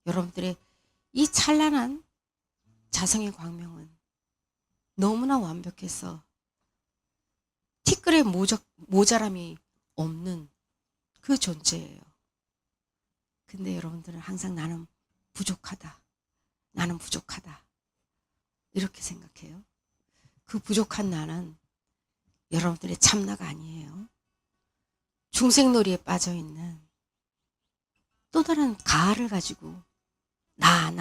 여러분들의 이 찬란한 자성의 광명은 너무나 완벽해서 티끌의 모자람이 없는 그 존재예요. 근데 여러분들은 항상 나는 부족하다. 나는 부족하다. 이렇게 생각해요. 그 부족한 나는 여러분들의 참나가 아니에요. 중생놀이에 빠져있는 또 다른 가를 가지고 나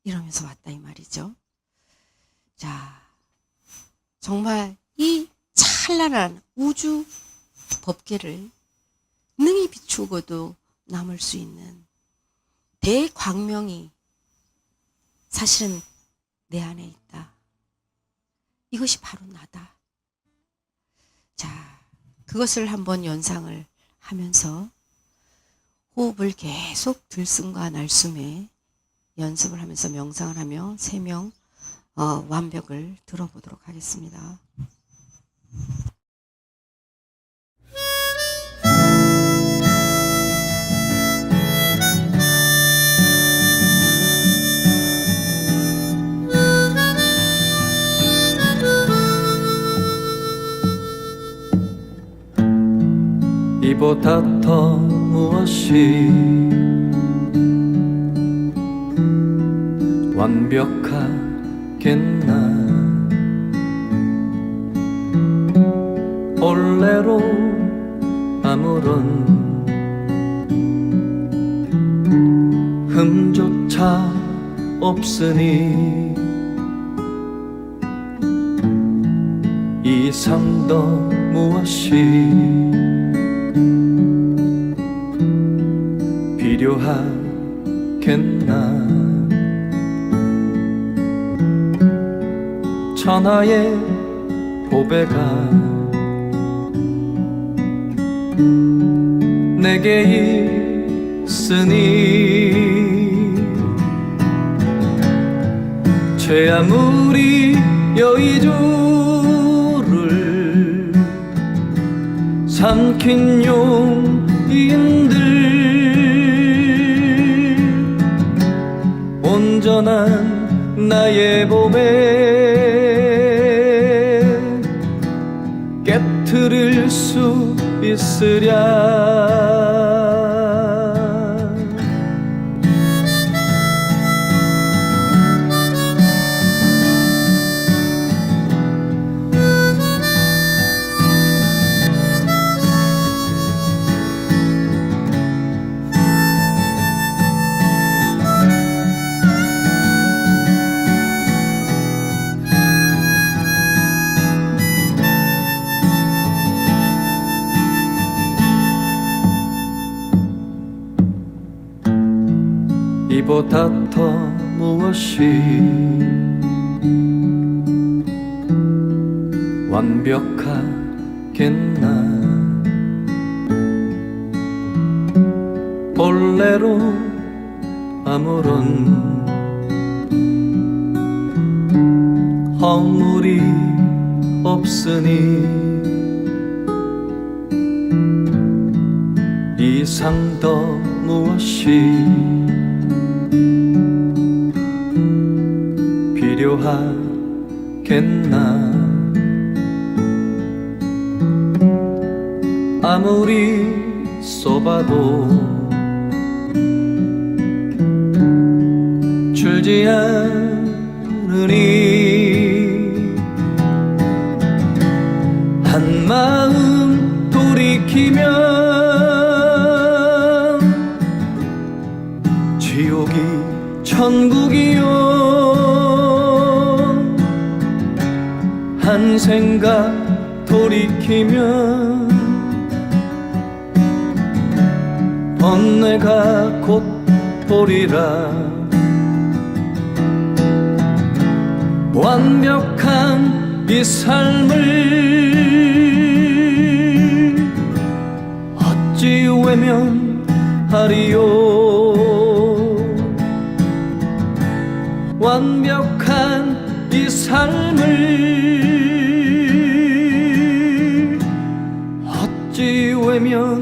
이러면서 왔다 이 말이죠. 자, 정말 이 찬란한 우주 법계를 능히 비추고도 남을 수 있는 대광명이 사실은 내 안에 있다. 이것이 바로 나다. 자, 그것을 한번 연상을 하면서 호흡을 계속 들숨과 날숨에 연습을 하면서 명상을 하며 세명 완벽을 들어보도록 하겠습니다. 이보다 더 무엇이 완벽하겠나. 올레로 아무런 흠조차 없으니 이상 더 무엇이 필요하겠나. 천하의 보배가 내게 있으니 죄 아무리 여의조를 삼킨 용인들 온전한 나의 몸에 깨트릴 수 있으랴. 이보다 더 무엇이 완벽하겠나. 본래로 아무런 허물이 없으니 이상 더 무엇이 필요하겠나. 아무리 쏘봐도 줄지 않으니 한 마음 돌이키면 지옥이 천국이요. 한 생각 돌이키면 번뇌가 곧 보리라. 완벽한 이 삶을 어찌 외면하리요. 완벽한 이 삶을 어찌 외면하리요.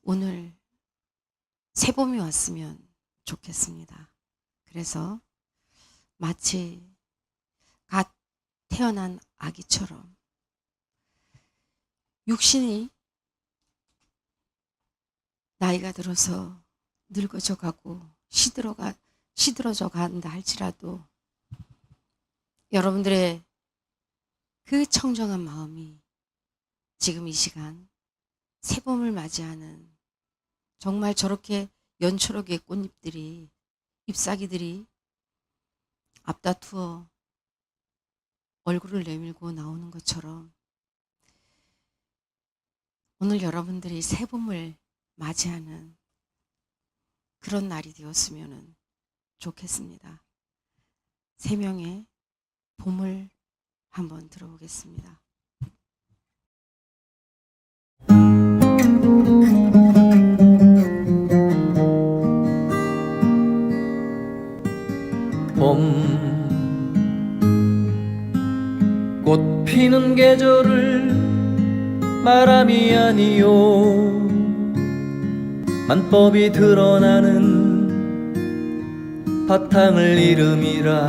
오늘 새봄이 왔으면 좋겠습니다. 그래서 마치 갓 태어난 아기처럼 육신이 나이가 들어서 늙어져 가고 시들어져 간다 할지라도 여러분들의 그 청정한 마음이 지금 이 시간 새봄을 맞이하는 정말 저렇게 연초록의 꽃잎들이 잎사귀들이 앞다투어 얼굴을 내밀고 나오는 것처럼 오늘 여러분들이 새봄을 맞이하는 그런 날이 되었으면 좋겠습니다. 세 명의 봄을 한번 들어보겠습니다. 봄 꽃 피는 계절을 바람이 아니요 만법이 드러나는 바탕을 이름이라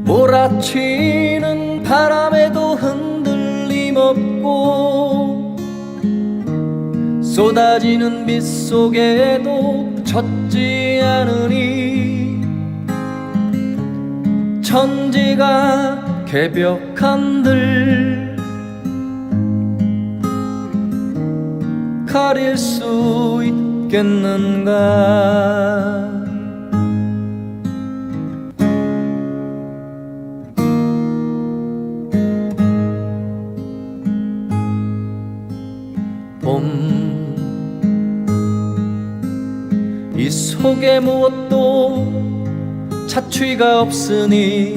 몰아치는 바람에도 흔들림 없고 쏟아지는 빛 속에도 젖지 않으니 천지가 개벽한들 가릴 수 있겠는가. 봄 이 속에 무엇도 자취가 없으니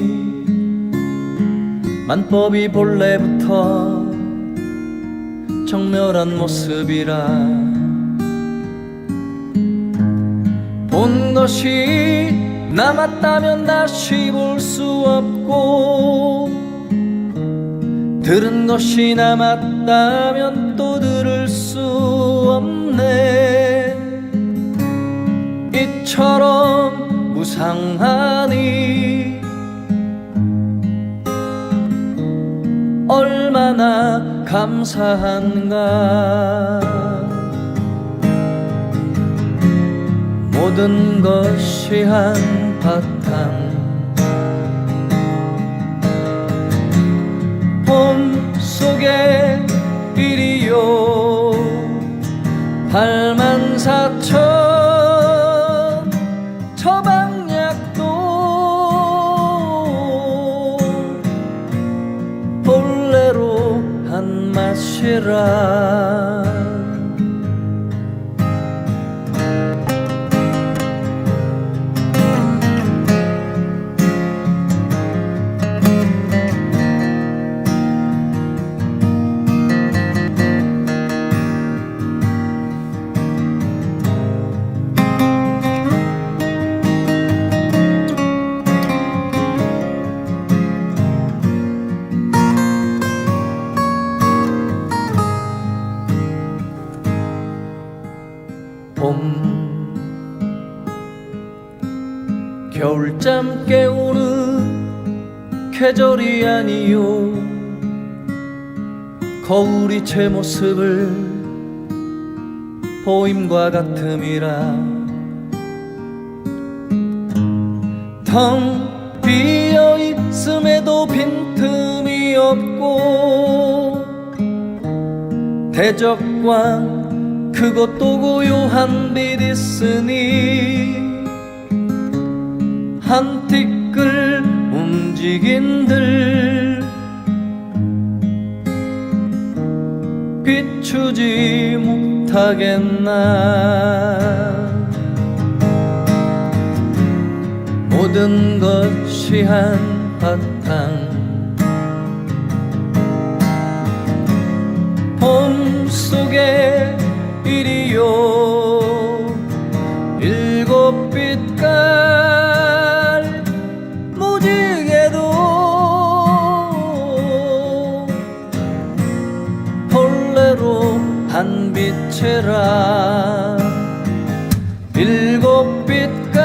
만법이 본래부터 정멸한 모습이라 본 것이 남았다면 다시 볼 수 없고 들은 것이 남았다면 또 들을 수 없네. 이처럼 무상하니 얼마나 감사한가. 모든 것이 한바탕 봄 속의 일이요 팔만사천 처방약도 본래로 한 맛이라. 봄 겨울잠 깨우는 계절이 아니요 거울이 제 모습을 보임과 같음이라. 텅 비어 있음에도 빈틈이 없고 대적광 그것도 고요한 빛 있으니 한 티끌 움직인들 비추지 못하겠나. 모든 것이 한바탕 봄 속에 일이요 일곱 빛깔 무지개도 본래로 한 빛이라 일곱 빛깔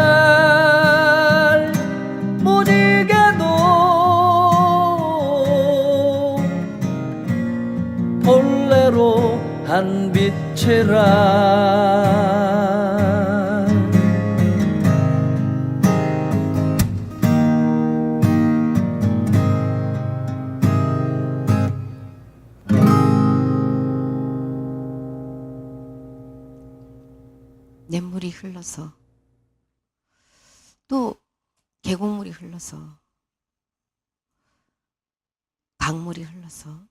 무지개도 본래로 한 빛이라 냇물이 흘러서 또 계곡물이 흘러서 강물이 흘러서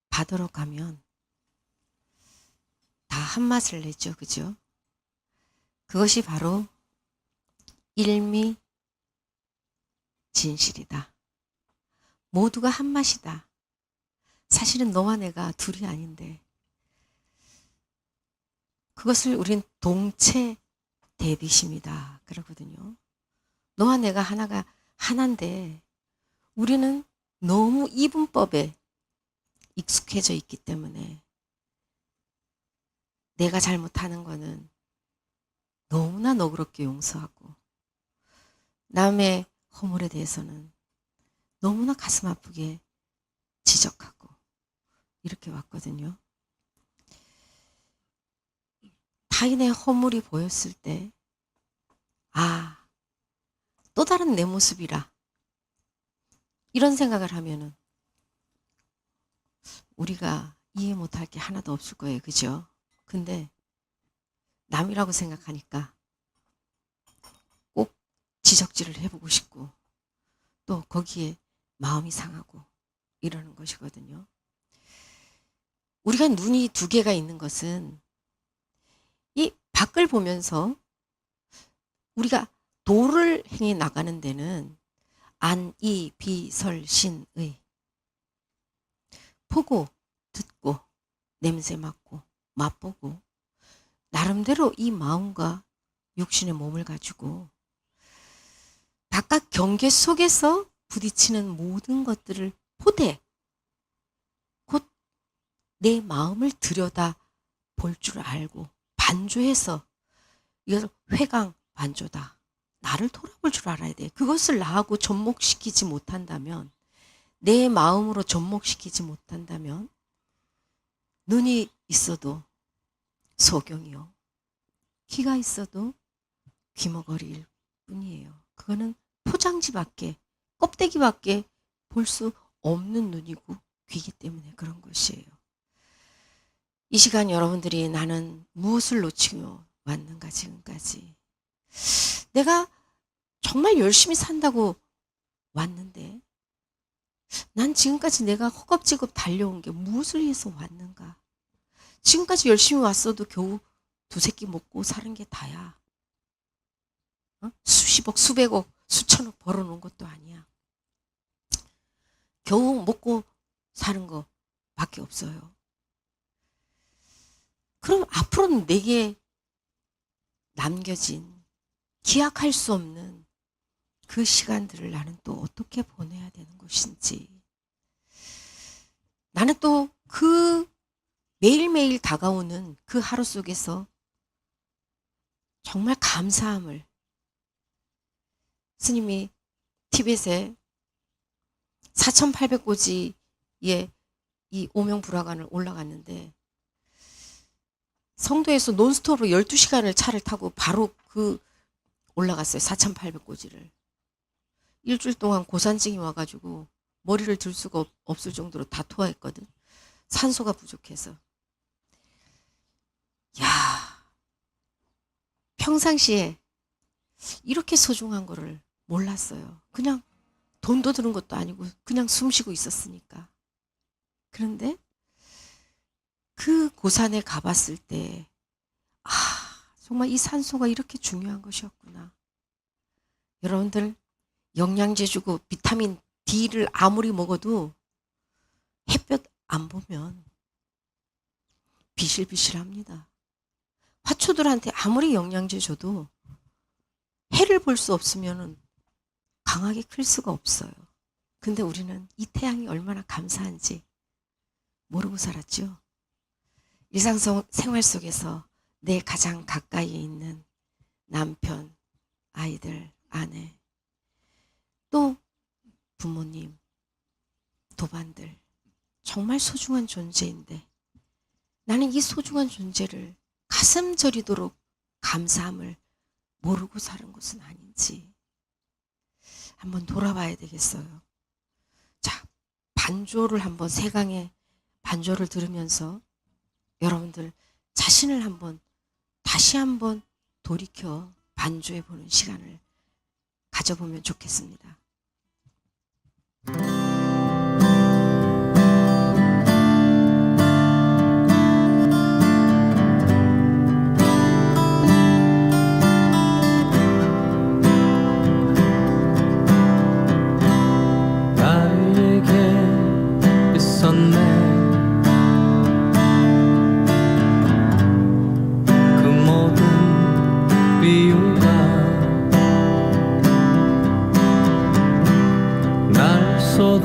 바다로 가면 다 한 맛을 내죠. 그죠? 그것이 바로 일미진실이다. 모두가 한 맛이다. 사실은 너와 내가 둘이 아닌데 그것을 우린 동체 대비심이다 그러거든요. 너와 내가 하나가 하나인데 우리는 너무 이분법에 익숙해져 있기 때문에 내가 잘못하는 거는 너무나 너그럽게 용서하고 남의 허물에 대해서는 너무나 가슴 아프게 지적하고 이렇게 왔거든요. 타인의 허물이 보였을 때 아, 또 다른 내 모습이라 이런 생각을 하면은 우리가 이해 못할 게 하나도 없을 거예요. 그죠? 근데 남이라고 생각하니까 꼭 지적질을 해보고 싶고 또 거기에 마음이 상하고 이러는 것이거든요. 우리가 눈이 두 개가 있는 것은 이 밖을 보면서 우리가 도를 행해 나가는 데는 안, 이, 비, 설, 신, 의 보고 듣고 냄새 맡고 맛보고 나름대로 이 마음과 육신의 몸을 가지고 바깥 경계 속에서 부딪히는 모든 것들을 보되 곧 내 마음을 들여다 볼 줄 알고 반조해서 이것을 회강 반조다. 나를 돌아볼 줄 알아야 돼. 그것을 나하고 접목시키지 못한다면 내 마음으로 접목시키지 못한다면 눈이 있어도 소경이요. 귀가 있어도 귀머거리일 뿐이에요. 그거는 포장지밖에 껍데기밖에 볼 수 없는 눈이고 귀이기 때문에 그런 것이에요. 이 시간 여러분들이 나는 무엇을 놓치고 왔는가 지금까지. 내가 정말 열심히 산다고 왔는데 난 지금까지 내가 허겁지겁 달려온 게 무엇을 위해서 왔는가. 지금까지 열심히 왔어도 겨우 두세 끼 먹고 사는 게 다야. 수십억, 수백억, 수천억 벌어놓은 것도 아니야. 겨우 먹고 사는 거 밖에 없어요. 그럼 앞으로는 내게 남겨진 기약할 수 없는 그 시간들을 나는 또 어떻게 보내야 되는 것인지. 나는 또 그 매일매일 다가오는 그 하루 속에서 정말 감사함을 스님이 티벳에 4,800고지의 이 오명불화관을 올라갔는데 성도에서 논스톱으로 12시간을 차를 타고 바로 올라갔어요. 4,800고지를. 일주일 동안 고산증이 와가지고 머리를 들 수가 없을 정도로 다 토하했거든. 산소가 부족해서. 야, 평상시에 이렇게 소중한 거를 몰랐어요. 그냥 돈도 드는 것도 아니고 그냥 숨 쉬고 있었으니까. 그런데 그 고산에 가봤을 때 정말 이 산소가 이렇게 중요한 것이었구나. 여러분들 영양제 주고 비타민 D를 아무리 먹어도 햇볕 안 보면 비실비실합니다. 화초들한테 아무리 영양제 줘도 해를 볼 수 없으면 강하게 클 수가 없어요. 근데 우리는 이 태양이 얼마나 감사한지 모르고 살았죠. 일상생활 속에서 내 가장 가까이에 있는 남편, 아이들, 아내, 또 부모님, 도반들, 정말 소중한 존재인데 나는 이 소중한 존재를 가슴 저리도록 감사함을 모르고 사는 것은 아닌지 한번 돌아봐야 되겠어요. 자, 반주를 한번 세강의 반주를 들으면서 여러분들 자신을 한번 다시 한번 돌이켜 반주해 보는 시간을 가져보면 좋겠습니다. 나에게 있었네 그 모든 이유가 날 쏟아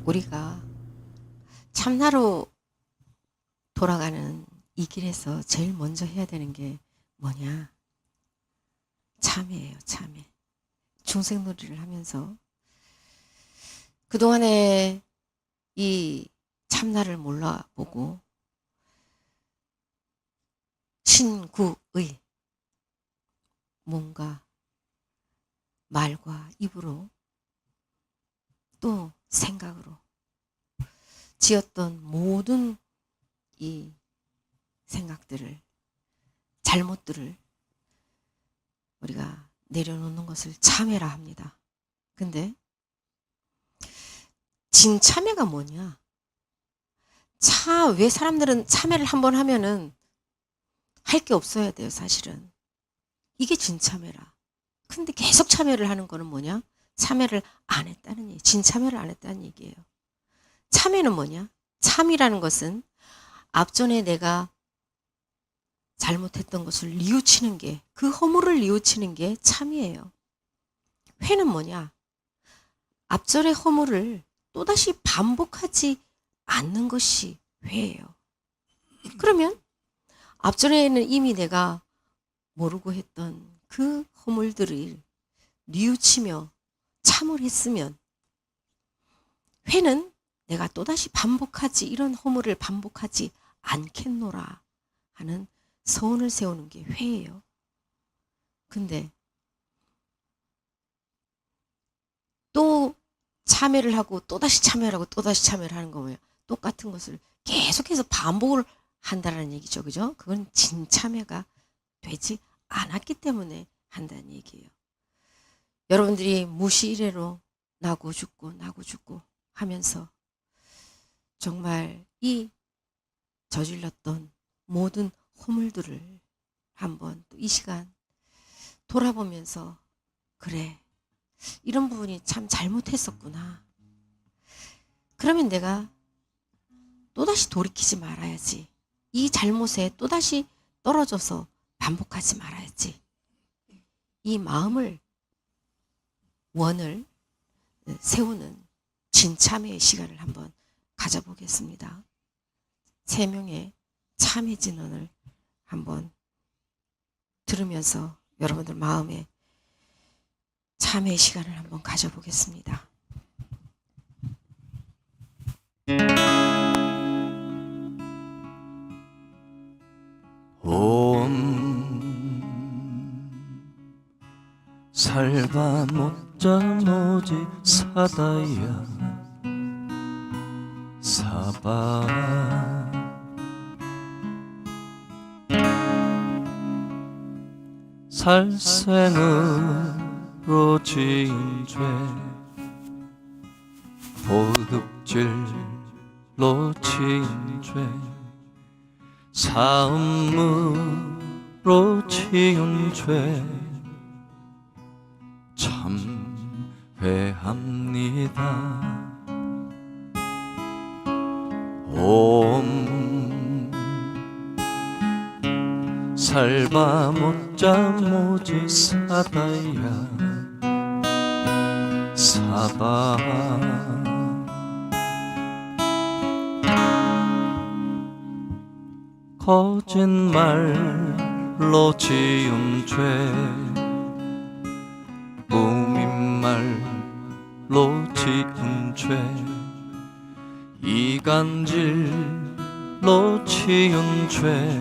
우리가 참나로 돌아가는 이 길에서 제일 먼저 해야 되는 게 뭐냐? 참회예요, 참회. 중생놀이를 하면서 그동안에 이 참나를 몰라보고 신구의 몸과 말과 입으로 또 생각으로 지었던 모든 이 생각들을, 잘못들을 우리가 내려놓는 것을 참회라 합니다. 근데 진참회가 뭐냐? 왜 사람들은 참회를 한번 하면은 할 게 없어야 돼요, 사실은. 이게 진참회라. 근데 계속 참회를 하는 거는 뭐냐? 참회를 안 했다는 얘기, 진참회를 안 했다는 얘기예요. 참회는 뭐냐? 참이라는 것은 앞전에 내가 잘못했던 것을 뉘우치는 게, 그 허물을 뉘우치는 게 참이에요. 회는 뭐냐? 앞전의 허물을 또다시 반복하지 않는 것이 회예요. 그러면 앞전에는 이미 내가 모르고 했던 그 허물들을 뉘우치며 참을 했으면, 회는 내가 또다시 이런 허물을 반복하지 않겠노라 하는 서원을 세우는 게 회예요. 근데 또 참회를 하고 또다시 참회를 하고 또다시 참회를 하는 거 뭐예요? 똑같은 것을 계속해서 반복을 한다는 얘기죠. 그죠? 그건 진참회가 되지 않았기 때문에 한다는 얘기예요. 여러분들이 무시이래로 나고 죽고 하면서 정말 이 저질렀던 모든 허물들을 한번 또 이 시간 돌아보면서, 그래, 이런 부분이 참 잘못했었구나. 그러면 내가 또다시 돌이키지 말아야지. 이 잘못에 또다시 떨어져서 반복하지 말아야지. 이 마음을, 원을 세우는 진참회의 시간을 한번 가져보겠습니다. 3명의 참회 진언을 한번 들으면서 여러분들 마음에 참회 시간을 한번 가져보겠습니다. 살바 못자 모지 사다야 사바 살생으로 지은 죄 도둑질로 지은 죄 사음으로 지은 죄 참회합니다. 살바 못자 모지 사다야 사바 거짓말로 지은 죄 우민말로 지은 죄 이간질로 지은 죄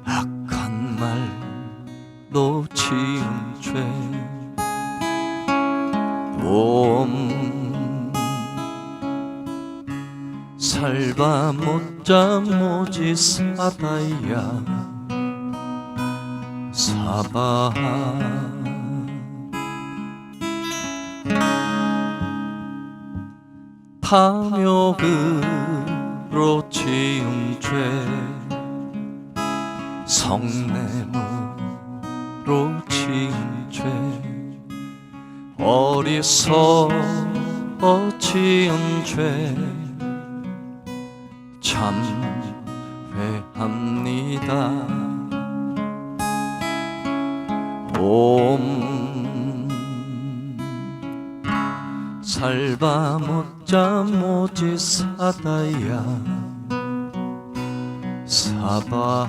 악한 말로 지은 죄 살바 못자 모지 사다야 사바 탐욕으로 지은 죄 성내무로 지은 죄 어리석어 지은 죄 참회합니다. 살바 못자 모지 사다야 사바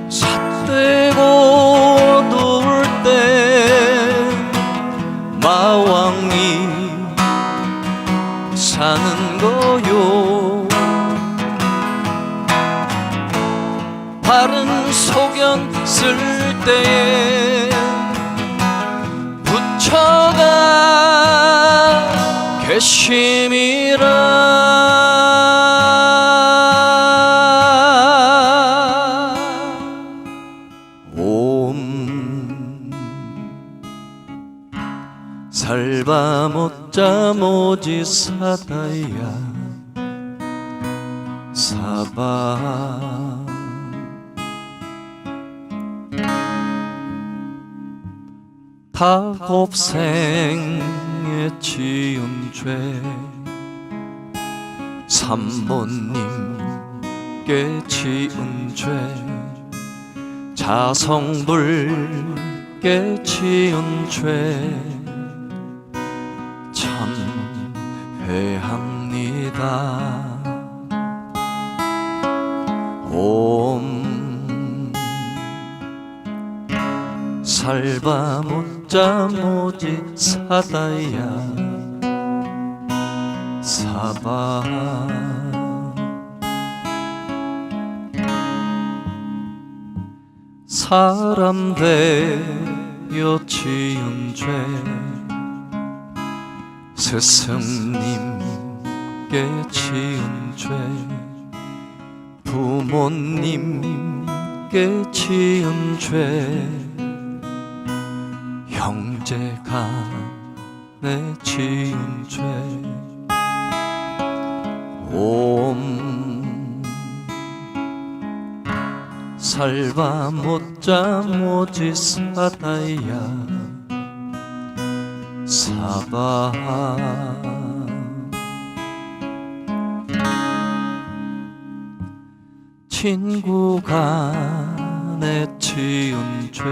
삿되고 어두울 때 마왕이 사는 거요 바른 소견 쓸 때에 부처가 계심이라 옴 살바 못자 모지 사다야 사바 다 곱생에 지은 죄 삼본님께 지은 죄 자성불께 지은 죄 참회합니다 옴 살바 못자 모지 사다야 사바 사람 되어 지은 죄 스승님께 지은 죄 부모님께 지은 죄 형제간에 지은 죄 옴 살바 못자 모지 사다야 사바 친구 간에 지은 죄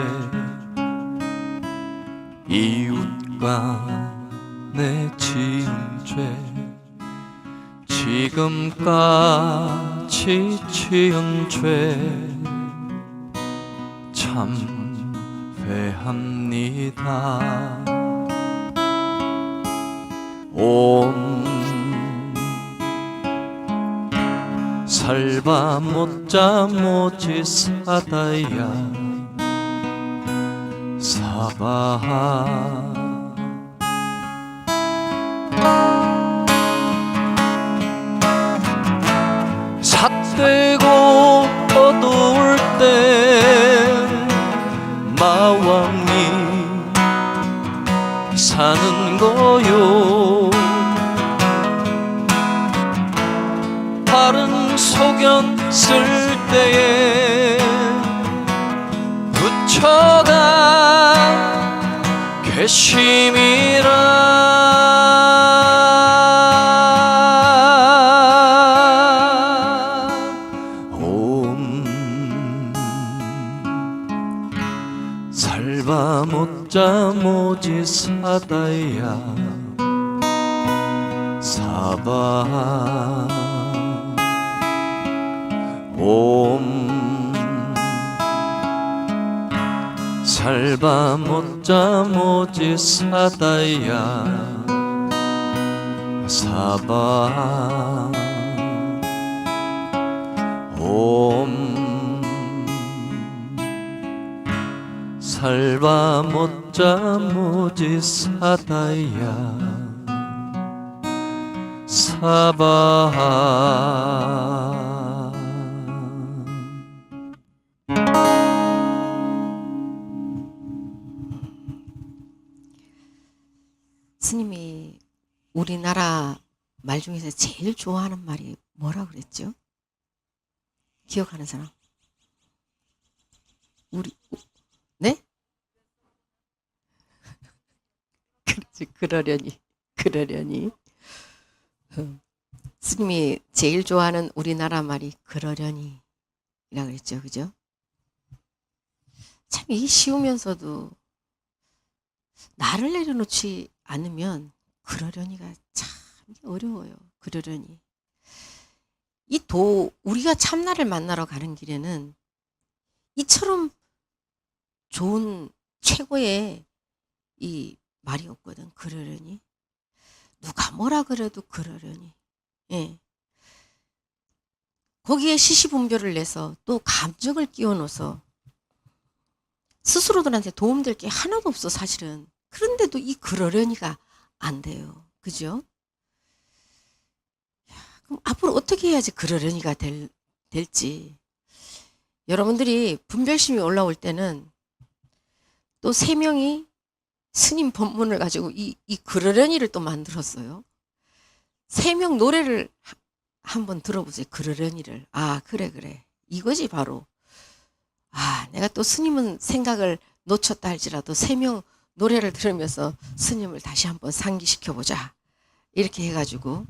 이웃 간에 지은 죄 지금까지 지은 죄 참회합니다 옴 살바 못자 모지 사다야 사바 삿되고 어두울 때 마왕이 사는 거요 바른 소견 쓸 때에 부처가 계심이라 옴 살바 못자 모지 사다야 사바 옴 살바 못자 모지 사다야 사바 옴 살바 못자 모지 사다야 사바 스님이 우리나라 말 중에서 제일 좋아하는 말이 뭐라 그랬죠? 기억하는 사람? 우리 네? 그렇지 그러려니 스님이 제일 좋아하는 우리나라 말이 그러려니라 그랬죠, 그죠? 참 이게 쉬우면서도 나를 내려놓지 않으면 그러려니가 참 어려워요. 그러려니. 우리가 참나를 만나러 가는 길에는 이처럼 좋은 최고의 이 말이 없거든. 그러려니. 누가 뭐라 그래도 그러려니. 예. 거기에 시시분별을 내서 또 감정을 끼워 넣어서 스스로들한테 도움될 게 하나도 없어 사실은. 그런데도 이 그러려니가 안 돼요. 그죠? 그럼 앞으로 어떻게 해야지 그러려니가 될지. 여러분들이 분별심이 올라올 때는 또 3명이 스님 법문을 가지고 이 그러려니를 또 만들었어요. 3명 노래를 한번 들어보세요. 그러려니를. 아, 그래. 이거지 바로. 아, 내가 또 스님은 생각을 놓쳤다 할지라도 3명 노래를 들으면서 스님을 다시 한번 상기시켜보자. 이렇게 해가지고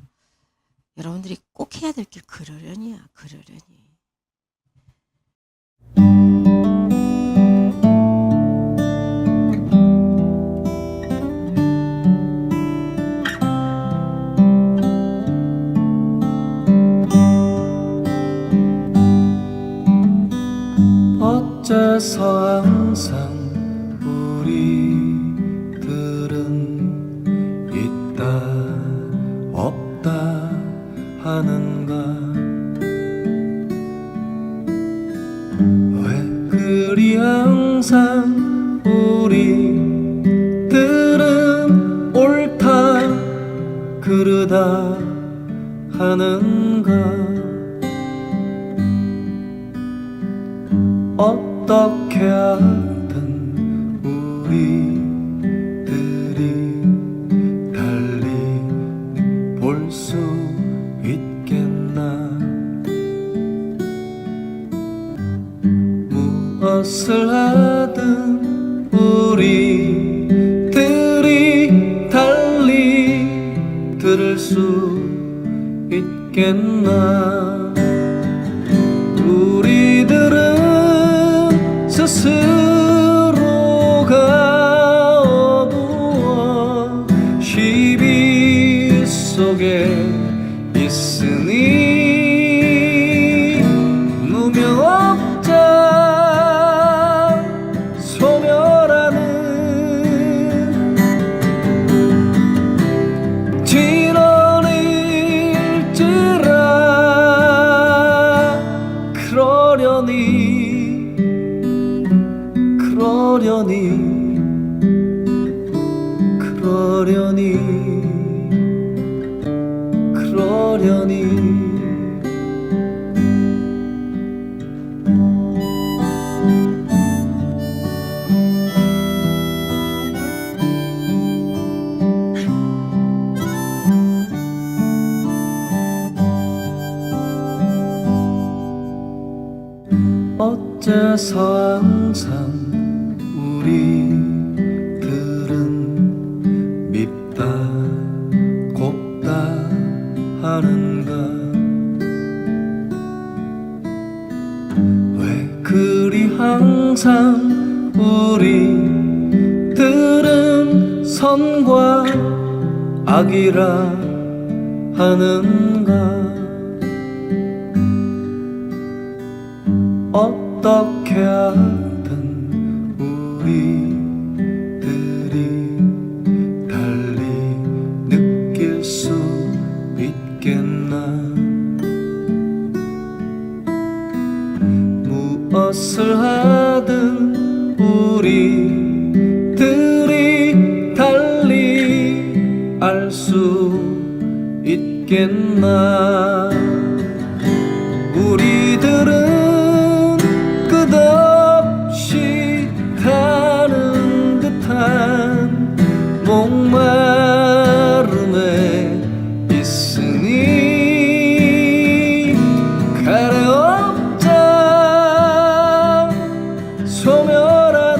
여러분들이 꼭 해야 될 길 그러려니야. 그러려니. 어째서 항상 우리들은 있다 없다 하는가? 왜 그리 항상 우리들은 옳다 그르다 하는가? 어떻게 하든 우리들이 달리 볼 수 있겠나? 무엇을 하든 우리들이 달리 들을 수 있겠나? 우리들은 스스로가 어두워 시비 속에 있으니 무명업자 소멸하는 진언일지라 그러려니 어째서 항상 우리들은 밉다 곱다 하는가? 왜 그리 항상 우리들은 선과 악이라 하는가? 어떻게 하든 우리들이 달리 느낄 수 있겠나? 무엇을 하든 우리들이 달리 알 수 있겠나? 우리들은 끝없이 가는 듯한 목마름에 있으니 가래업자 소멸하는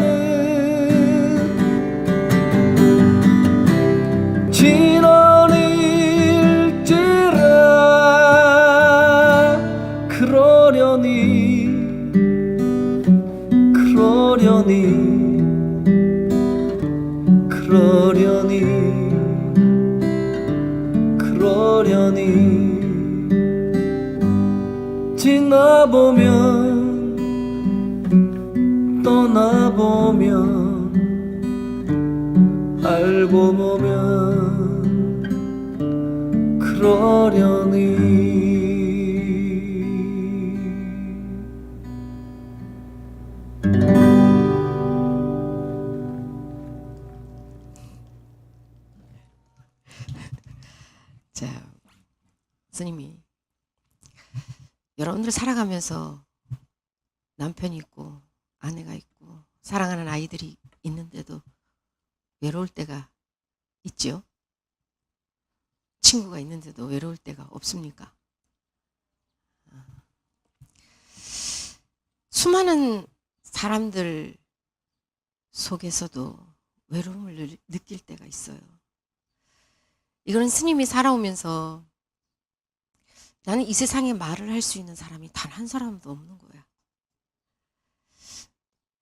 진언일지라 그러려니 그러려니 그러려니 그러려니 지나보면 떠나보면 알고 보면 그러려니 자, 스님이 여러분들 살아가면서 남편이 있고 아내가 있고 사랑하는 아이들이 있는데도 외로울 때가 있죠? 친구가 있는데도 외로울 때가 없습니까? 수많은 사람들 속에서도 외로움을 느낄 때가 있어요. 이거는 스님이 살아오면서 나는 이 세상에 말을 할 수 있는 사람이 단 한 사람도 없는 거야.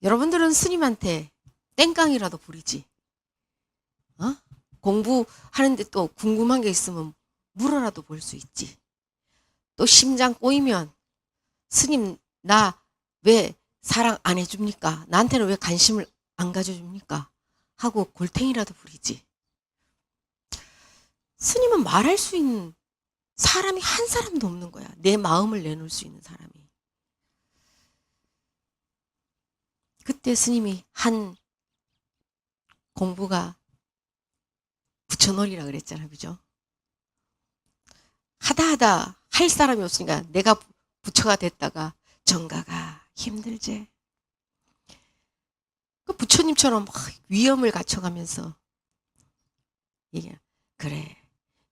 여러분들은 스님한테 땡깡이라도 부리지. 공부하는데 또 궁금한 게 있으면 물어라도 볼 수 있지. 또 심장 꼬이면 스님 나 왜 사랑 안 해줍니까? 나한테는 왜 관심을 안 가져줍니까? 하고 골탱이라도 부리지. 스님은 말할 수 있는 사람이 한 사람도 없는 거야. 내 마음을 내놓을 수 있는 사람이. 그때 스님이 한 공부가 부처놀이라 그랬잖아, 그죠? 하다 할 사람이 없으니까 내가 부처가 됐다가 정가가 힘들지. 그 부처님처럼 막 위엄을 갖춰가면서 얘기해. 그래,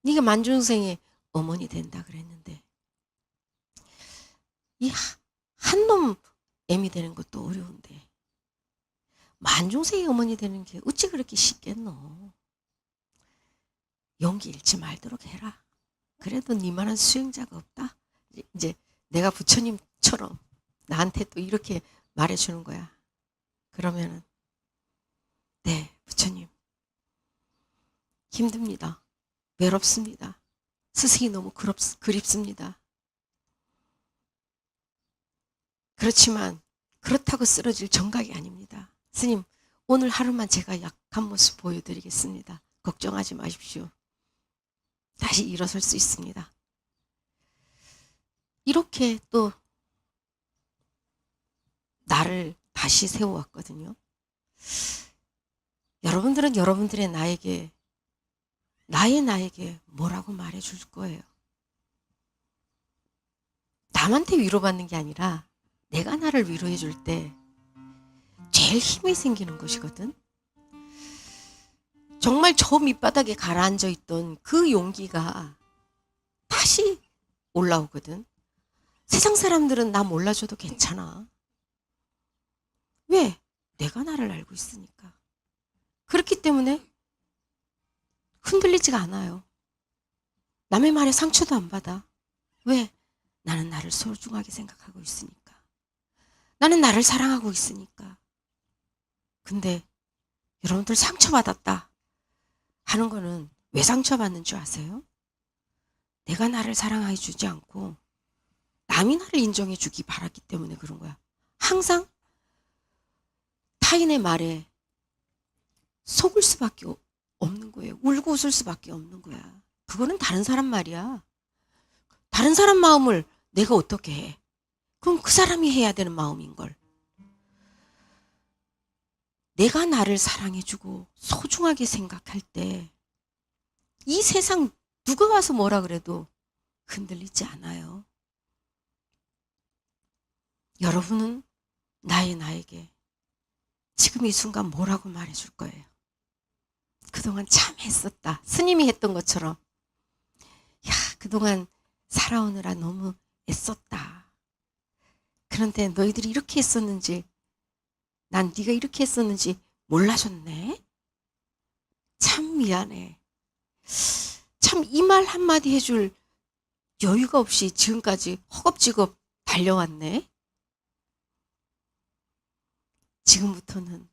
네가 만중생의 어머니 된다 그랬는데 이 한 놈 애미 되는 것도 어려운데 만중생의 어머니 되는 게 어찌 그렇게 쉽겠노. 용기 잃지 말도록 해라. 그래도 니만한 수행자가 없다. 이제 내가 부처님처럼 나한테 또 이렇게 말해주는 거야. 그러면은 네 부처님 힘듭니다. 외롭습니다. 스승이 너무 그립습니다. 그렇지만 그렇다고 쓰러질 정각이 아닙니다. 스님 오늘 하루만 제가 약한 모습 보여드리겠습니다. 걱정하지 마십시오. 다시 일어설 수 있습니다. 이렇게 또 나를 다시 세워왔거든요. 여러분들은 여러분들의 나에게 뭐라고 말해줄 거예요? 남한테 위로받는 게 아니라 내가 나를 위로해 줄 때 제일 힘이 생기는 것이거든. 정말 저 밑바닥에 가라앉아 있던 그 용기가 다시 올라오거든. 세상 사람들은 나 몰라줘도 괜찮아. 왜? 내가 나를 알고 있으니까. 그렇기 때문에 흔들리지가 않아요. 남의 말에 상처도 안 받아. 왜? 나는 나를 소중하게 생각하고 있으니까. 나는 나를 사랑하고 있으니까. 근데 여러분들 상처받았다 하는 거는 왜 상처받는 줄 아세요? 내가 나를 사랑해 주지 않고 남이 나를 인정해 주기 바랐기 때문에 그런 거야. 항상 타인의 말에 속을 수밖에 없는 거예요. 울고 웃을 수밖에 없는 거야. 그거는 다른 사람 말이야. 다른 사람 마음을 내가 어떻게 해? 그럼 그 사람이 해야 되는 마음인걸. 내가 나를 사랑해주고 소중하게 생각할 때 이 세상 누가 와서 뭐라 그래도 흔들리지 않아요. 여러분은 나에게 지금 이 순간 뭐라고 말해줄 거예요? 그동안 참 애썼다. 스님이 했던 것처럼 야 그동안 살아오느라 너무 애썼다. 그런데 너희들이 이렇게 했었는지 난 네가 이렇게 했었는지 몰라줬네. 참 미안해. 참 이 말 한마디 해줄 여유가 없이 지금까지 허겁지겁 달려왔네. 지금부터는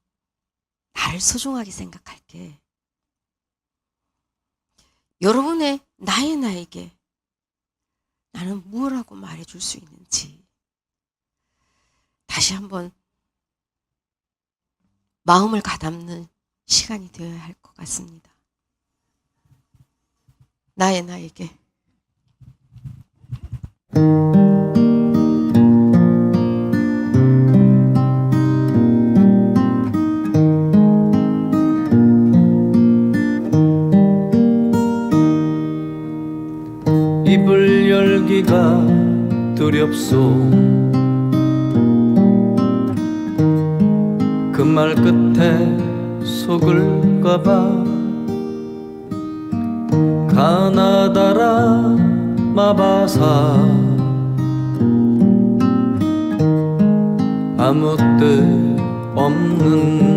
나를 소중하게 생각할게. 여러분의 나에게 나는 무엇라고 말해줄 수 있는지 다시 한번 마음을 가다듬는 시간이 되어야 할 것 같습니다. 나에게 입을 열기가 두렵소. 그 말 끝에 속을까봐. 가나다라 마바사 아무 뜻 없는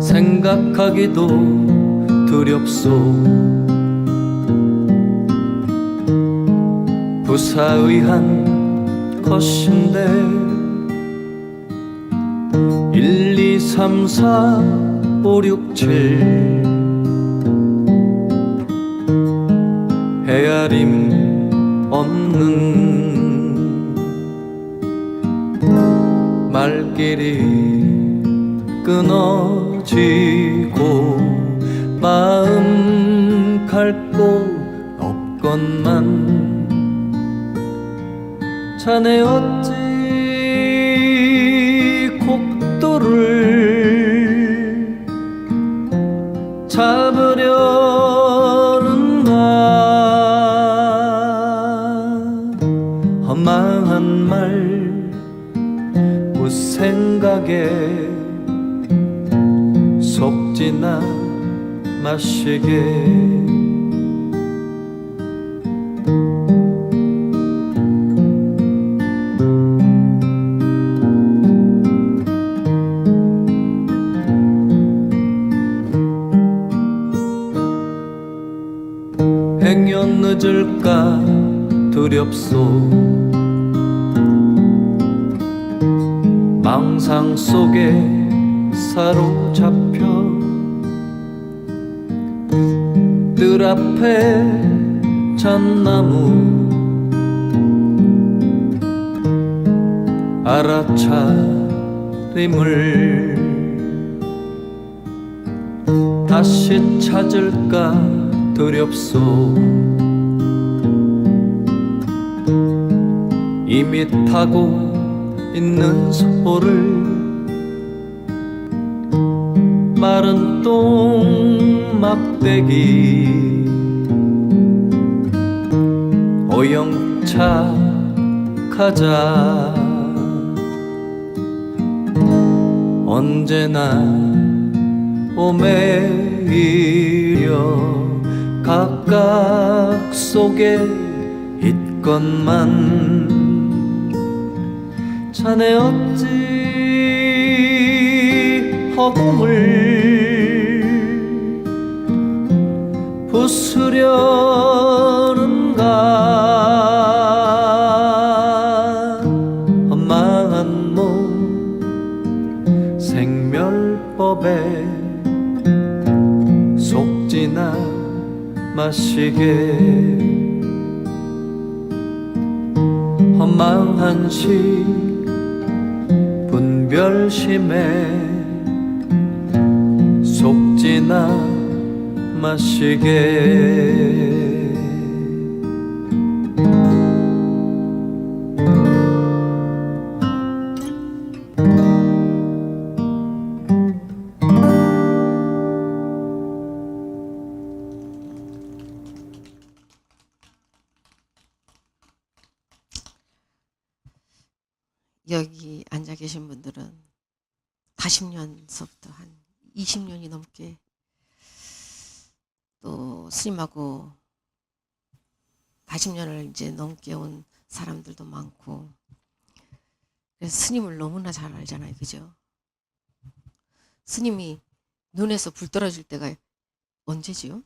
생각하기도 두렵소. 부사의한 것인데 1, 2, 3, 4, 5, 6, 7 헤아림 없는 말길이 끊어지고 마음 갈 곳 없건만 자네 어찌 곡도를 잡으려는가. 험한 말 무생각에 속지나 마시게. 행여 늦을까 두렵소. 망상 속에 사로잡혀 뜰 앞에 잣나무 알아차림을 다시 찾을까 두렵소. 이미 타고 있는 소를 마른 똥 막대기 오영차 가자. 언제나 오매이려 각각 속에 있건만 자네 어찌 허공을 부수려는가. 험한 몸 생멸법에 속지나 마시게. 험한 시 분별심에 속지나 마시게. 여기 앉아 계신 분들은 40년서부터 한 20년이 넘게 또 스님하고 40년을 이제 넘게 온 사람들도 많고, 그래서 스님을 너무나 잘 알잖아요. 그죠? 스님이 눈에서 불 떨어질 때가 언제지요?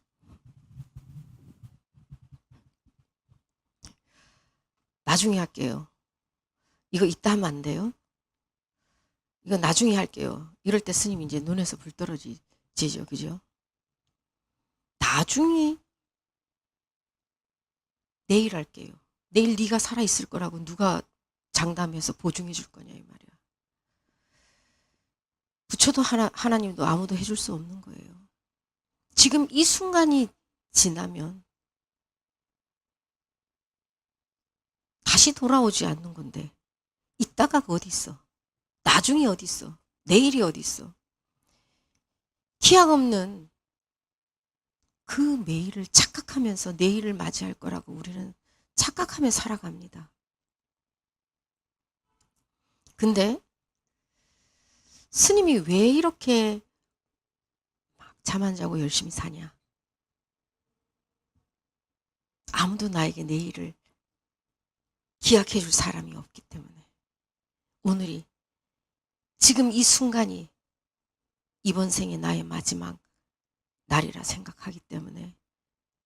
나중에 할게요. 이거 이따 하면 안 돼요? 이거 나중에 할게요. 이럴 때 스님이 이제 눈에서 불 떨어지죠. 그죠? 나중에 내일 할게요. 내일 네가 살아있을 거라고 누가 장담해서 보증해 줄 거냐 이 말이야. 부처도 하나님도 아무도 해줄 수 없는 거예요. 지금 이 순간이 지나면 다시 돌아오지 않는 건데 이따가가 어디 있어? 나중이 어디 있어? 내일이 어디 있어? 기약 없는 그 매일을 착각하면서 내일을 맞이할 거라고 우리는 착각하며 살아갑니다. 근데 스님이 왜 이렇게 잠 안 자고 열심히 사냐? 아무도 나에게 내일을 기약해 줄 사람이 없기 때문에. 오늘이, 지금 이 순간이 이번 생의 나의 마지막 날이라 생각하기 때문에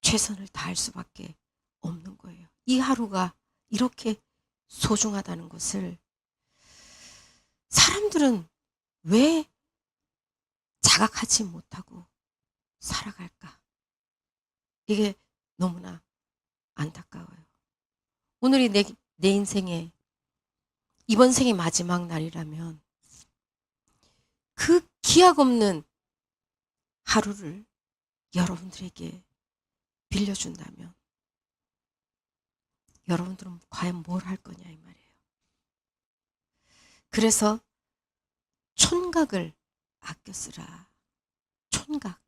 최선을 다할 수밖에 없는 거예요. 이 하루가 이렇게 소중하다는 것을 사람들은 왜 자각하지 못하고 살아갈까? 이게 너무나 안타까워요. 오늘이 내 인생의 이번 생의 마지막 날이라면 그 기약 없는 하루를 여러분들에게 빌려준다면 여러분들은 과연 뭘 할 거냐 이 말이에요. 그래서 촌각을 아껴 쓰라. 촌각.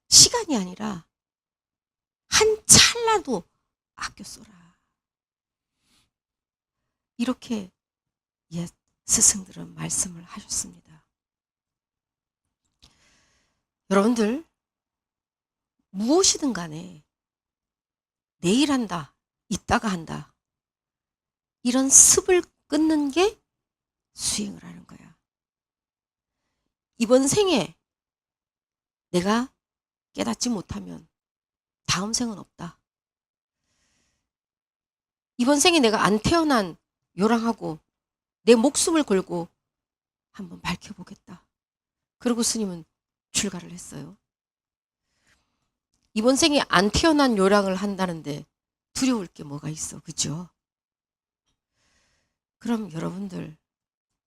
시간이 아니라 한 찰나도 아껴 써라. 이렇게 옛 스승들은 말씀을 하셨습니다. 여러분들 무엇이든 간에 내일 한다, 이따가 한다, 이런 습을 끊는 게 수행을 하는 거야. 이번 생에 내가 깨닫지 못하면 다음 생은 없다. 이번 생에 내가 안 태어난 요랑하고 내 목숨을 걸고 한번 밝혀보겠다. 그리고 스님은 출가를 했어요. 이번 생에 안 태어난 요랑을 한다는데 두려울 게 뭐가 있어, 그죠? 그럼 여러분들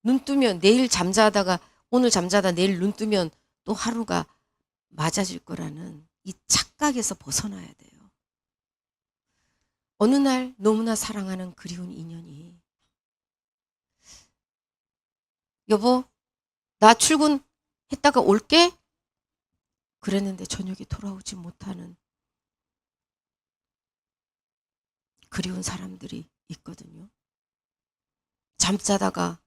눈 뜨면 내일 잠자다가 오늘 잠자다 내일 눈 뜨면 또 하루가 맞아질 거라는 이 착각에서 벗어나야 돼요. 어느 날 너무나 사랑하는 그리운 인연이 여보 나 출근했다가 올게 그랬는데 저녁에 돌아오지 못하는 그리운 사람들이 있거든요. 잠자다가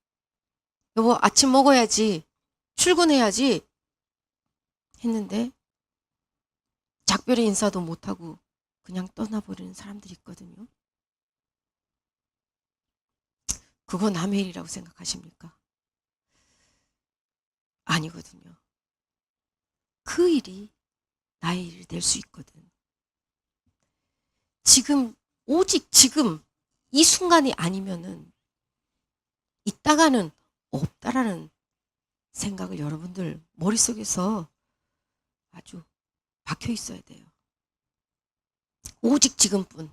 여보 아침 먹어야지 출근해야지 했는데 작별의 인사도 못하고 그냥 떠나버리는 사람들이 있거든요. 그거 남의 일이라고 생각하십니까? 아니거든요. 그 일이 나의 일이 될 수 있거든. 지금 오직 지금 이 순간이 아니면은 이따가는 없다라는 생각을 여러분들 머릿속에서 아주 박혀 있어야 돼요. 오직 지금뿐.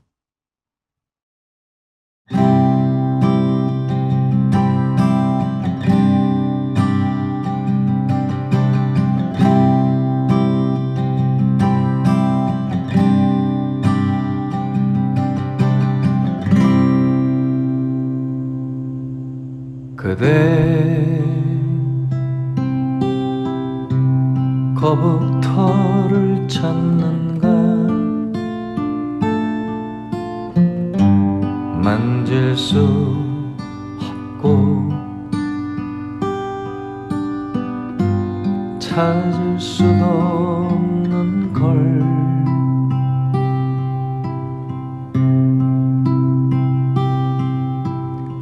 그대 거북터를 찾는가 만질 수 없고 찾을 수도 없는 걸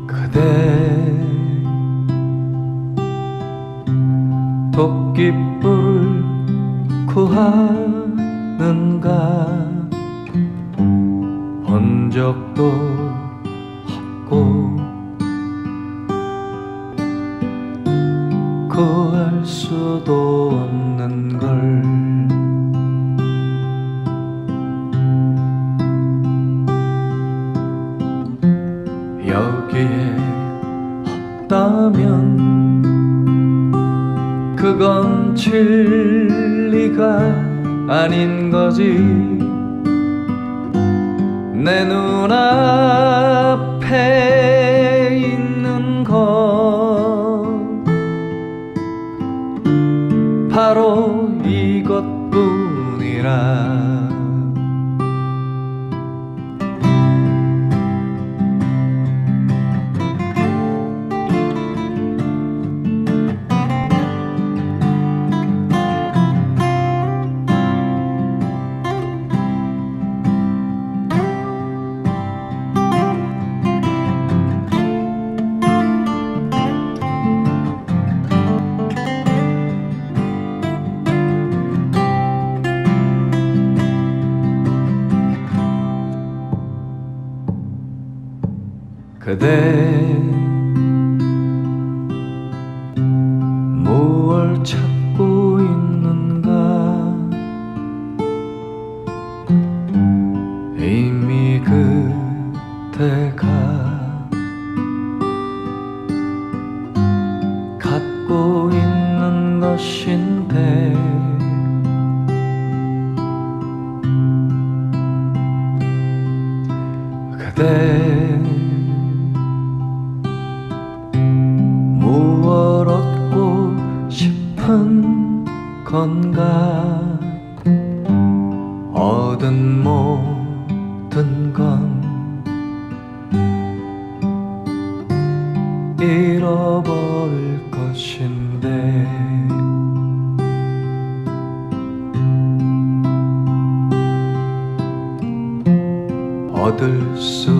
그대 도끼불 구하는가 본 적도 없고 수도 없는 걸 여기에 없다면 그건 진리가 아닌 거지 내 눈앞에 있는 건 바로 이것뿐이라 그대 무얼 찾고 있는가 이미 그대가 갖고 있는 것인데 그대 무얼 얻고 싶은 건가 얻은 모든 건 잃어버릴 것인데 얻을 수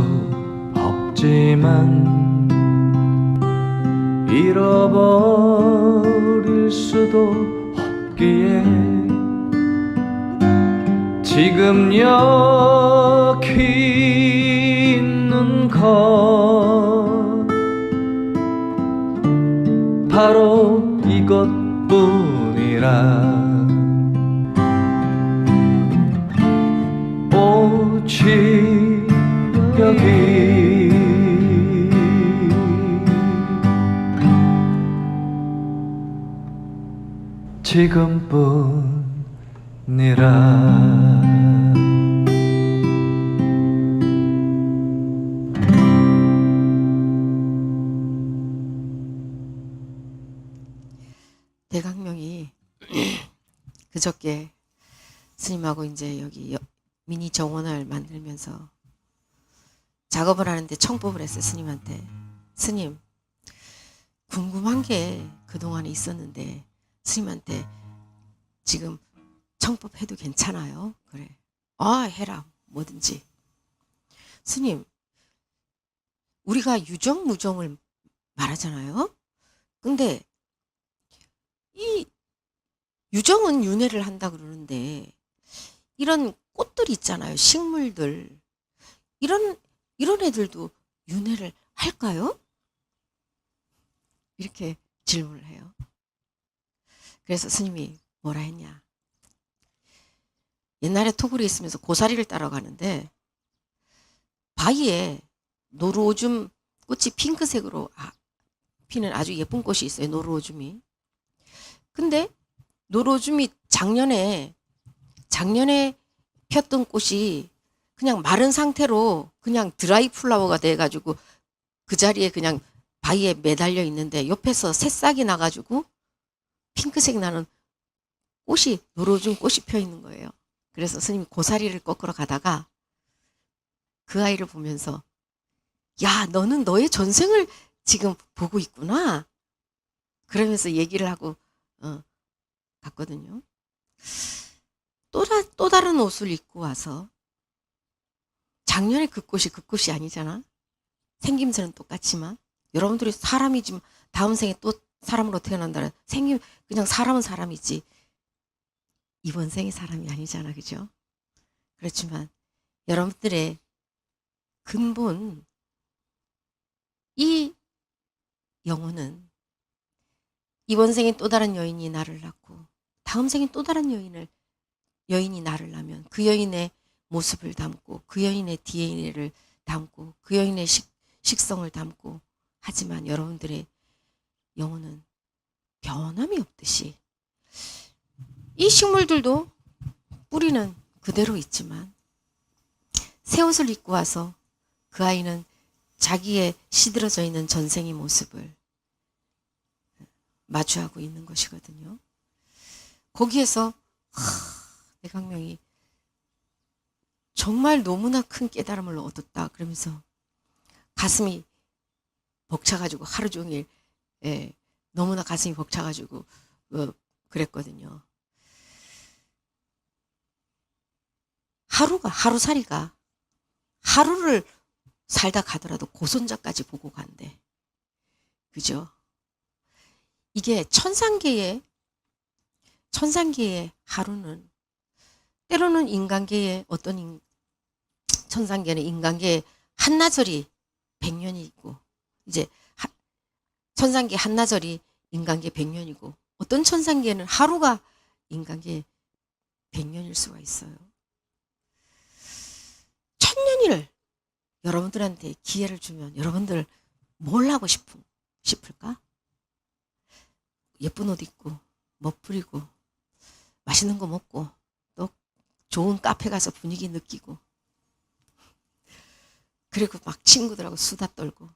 없지만 잃어버릴 수도 없기에 지금 여기 있는 것 바로 이것뿐이라 오직 여기 지금뿐이라 대강명이 그저께 스님하고 이제 여기 미니 정원을 만들면서 작업을 하는데 청법을 했어요. 스님한테. 스님, 궁금한 게 그동안에 있었는데 스님한테 지금 청법해도 괜찮아요? 그래. 아, 해라. 뭐든지. 스님, 우리가 유정무정을 말하잖아요. 근데 이 유정은 윤회를 한다 그러는데 이런 꽃들 있잖아요. 식물들. 이런 애들도 윤회를 할까요? 이렇게 질문을 해요. 그래서 스님이 뭐라 했냐. 옛날에 토굴에 있으면서 고사리를 따라가는데 바위에 노루오줌 꽃이 핑크색으로 피는 아주 예쁜 꽃이 있어요. 노루오줌이. 근데 노루오줌이 작년에 폈던 꽃이 그냥 마른 상태로 그냥 드라이 플라워가 돼가지고 그 자리에 그냥 바위에 매달려 있는데 옆에서 새싹이 나가지고 핑크색 나는 꽃이 노루오줌 꽃이 펴 있는 거예요. 그래서 스님이 고사리를 꺾으러 가다가 그 아이를 보면서 야, 너는 너의 전생을 지금 보고 있구나. 그러면서 얘기를 하고 갔거든요. 또 다른 옷을 입고 와서 작년에 그 꽃이 아니잖아. 생김새는 똑같지만 여러분들이 사람이지만 다음 생에 또 사람으로 태어난다는 그냥 사람은 사람이지 이번 생이 사람이 아니잖아. 그죠? 그렇지만 여러분들의 근본 이 영혼은 이번 생에 또 다른 여인이 나를 낳고 다음 생에 또 다른 여인이 나를 낳으면 그 여인의 모습을 담고 그 여인의 DNA를 담고 그 여인의 식성을 담고, 하지만 여러분들의 영혼은 변함이 없듯이 이 식물들도 뿌리는 그대로 있지만 새 옷을 입고 와서 그 아이는 자기의 시들어져 있는 전생의 모습을 마주하고 있는 것이거든요. 거기에서 내강명이 정말 너무나 큰 깨달음을 얻었다 그러면서 가슴이 벅차가지고 하루 종일 너무나 가슴이 벅차가지고 그랬거든요. 하루살이가 하루를 살다 가더라도 고손자까지 보고 간대. 그죠? 이게 천상계의 하루는 때로는 인간계의 천상계는 인간계의 한나절이 100년이 있고, 이제 천상계 한나절이 인간계 100년이고, 어떤 천상계는 하루가 인간계 100년일 수가 있어요. 1000년을 여러분들한테 기회를 주면 여러분들 뭘 하고 싶을까? 예쁜 옷 입고 멋 부리고 맛있는 거 먹고 또 좋은 카페 가서 분위기 느끼고, 그리고 막 친구들하고 수다 떨고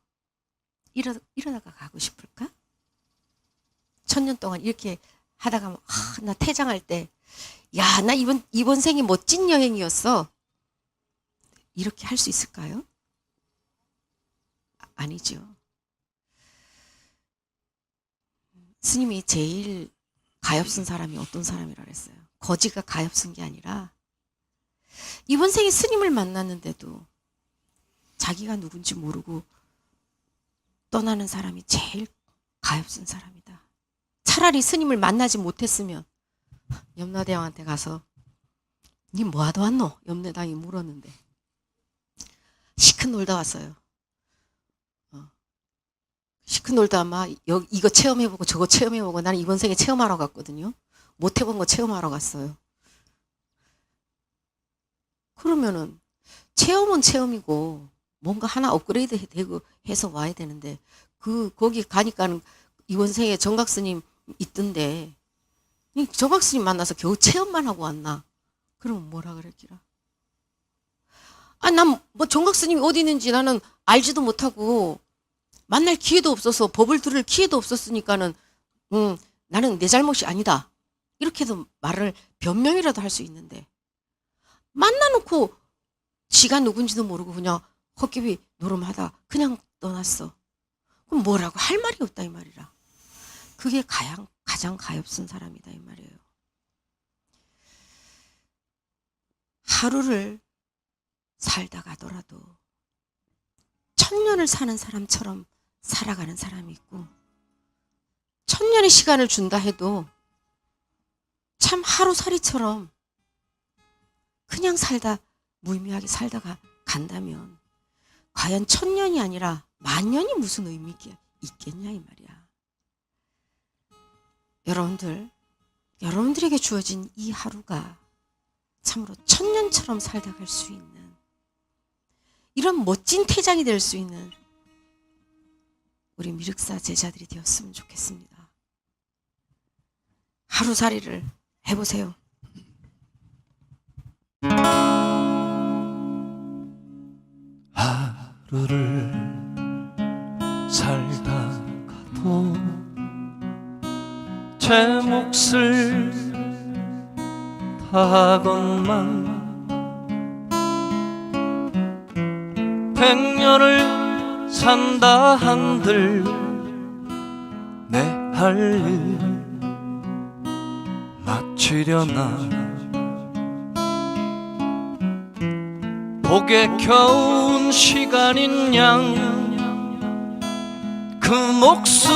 이러다가 가고 싶을까? 1000년 동안 이렇게 하다가 나 퇴장할 때, 야, 나 이번 생이 멋진 여행이었어, 이렇게 할 수 있을까요? 아니죠. 스님이 제일 가엾은 사람이 어떤 사람이라 그랬어요? 거지가 가엾은 게 아니라 이번 생에 스님을 만났는데도 자기가 누군지 모르고 떠나는 사람이 제일 가엾은 사람이다. 차라리 스님을 만나지 못했으면 염라대왕한테 가서 니 뭐하러 왔노? 염라대왕이 물었는데 시큰 놀다 왔어요. 시큰 놀다 아마 이거 체험해보고 저거 체험해보고, 나는 이번 생에 체험하러 갔거든요. 못 해본 거 체험하러 갔어요. 그러면은 체험은 체험이고 뭔가 하나 업그레이드 되고 해서 와야 되는데, 거기 가니까는 이번 생에 정각스님 있던데 정각스님 만나서 겨우 체험만 하고 왔나? 그러면 뭐라 그랬기라? 난 뭐 정각스님이 어디 있는지 나는 알지도 못하고 만날 기회도 없어서, 법을 들을 기회도 없었으니까는 나는 내 잘못이 아니다, 이렇게도 말을 변명이라도 할 수 있는데, 만나놓고 지가 누군지도 모르고 그냥 헛기비 노름하다 그냥 떠났어. 그럼 뭐라고 할 말이 없다 이 말이라. 그게 가장 가엾은 사람이다 이 말이에요. 하루를 살다 가더라도 1000년을 사는 사람처럼 살아가는 사람이 있고, 1000년의 시간을 준다 해도 참 하루살이처럼 그냥 무의미하게 살다가 간다면 과연 1000년이 아니라 10,000년이 무슨 의미 있겠냐 이 말이야. 여러분들에게 주어진 이 하루가 참으로 1000년처럼 살다 갈 수 있는 이런 멋진 퇴장이 될 수 있는 우리 미륵사 제자들이 되었으면 좋겠습니다. 하루살이를 해보세요. 하루를 살다가도 제 몫을 다하건만 100년을 산다 한들 내 할 일 마치려나. 복에 겨운 시간인 양 그 목숨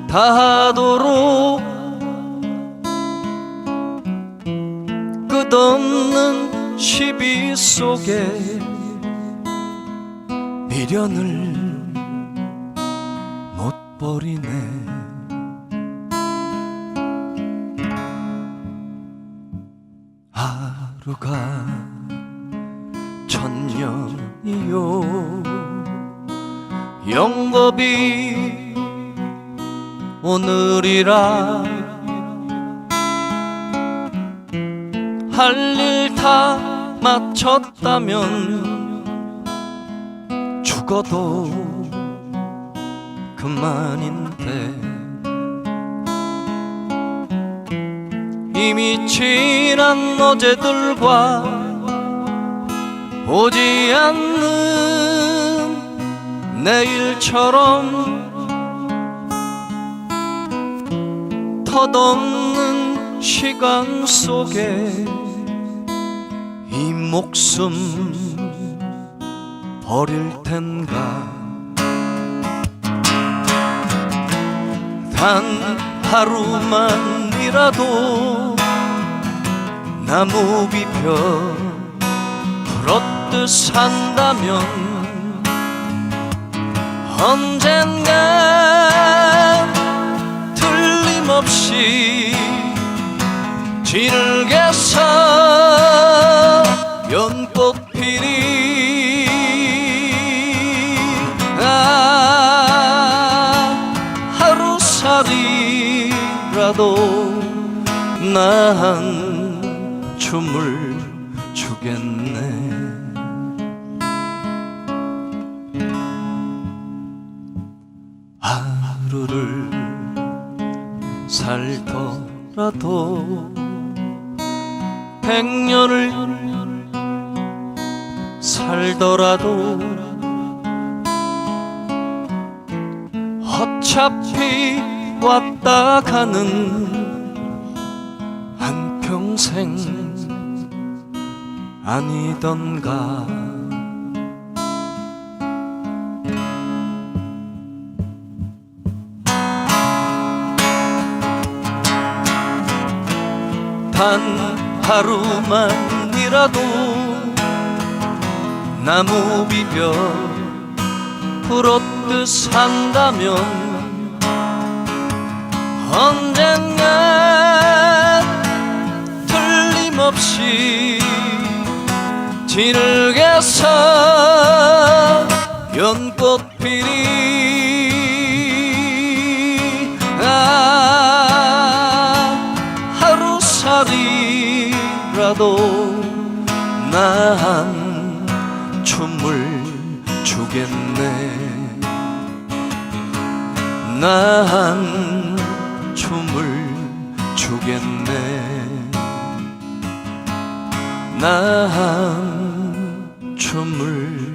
다하도록 끝없는 시비 속에 미련을 못 버리네. 하루가 천년이요 영겁이 오늘이라 할 일 다 마쳤다면 죽어도 그만인데 이미 지난 어제들과 오지 않는 내일처럼 덧없는 시간 속에 이 목숨 버릴 텐가. 단 하루만이라도 나무 비벼 풀었듯 산다면 언젠가 틀림없이 지르겠어 연꽃 피리. 하루살이라도 난 춤을 추겠네. 하루를 살더라도 100년을 살더라도 어차피 왔다 가는 한평생 아니던가. 단 하루만이라도 나무 비벼 풀었듯 산다면 언젠가 틀림없이 지르겠어 연꽃 피리. 하루살이라도 난 춤을 추겠네. 난 춤을 추겠네. 난 춤을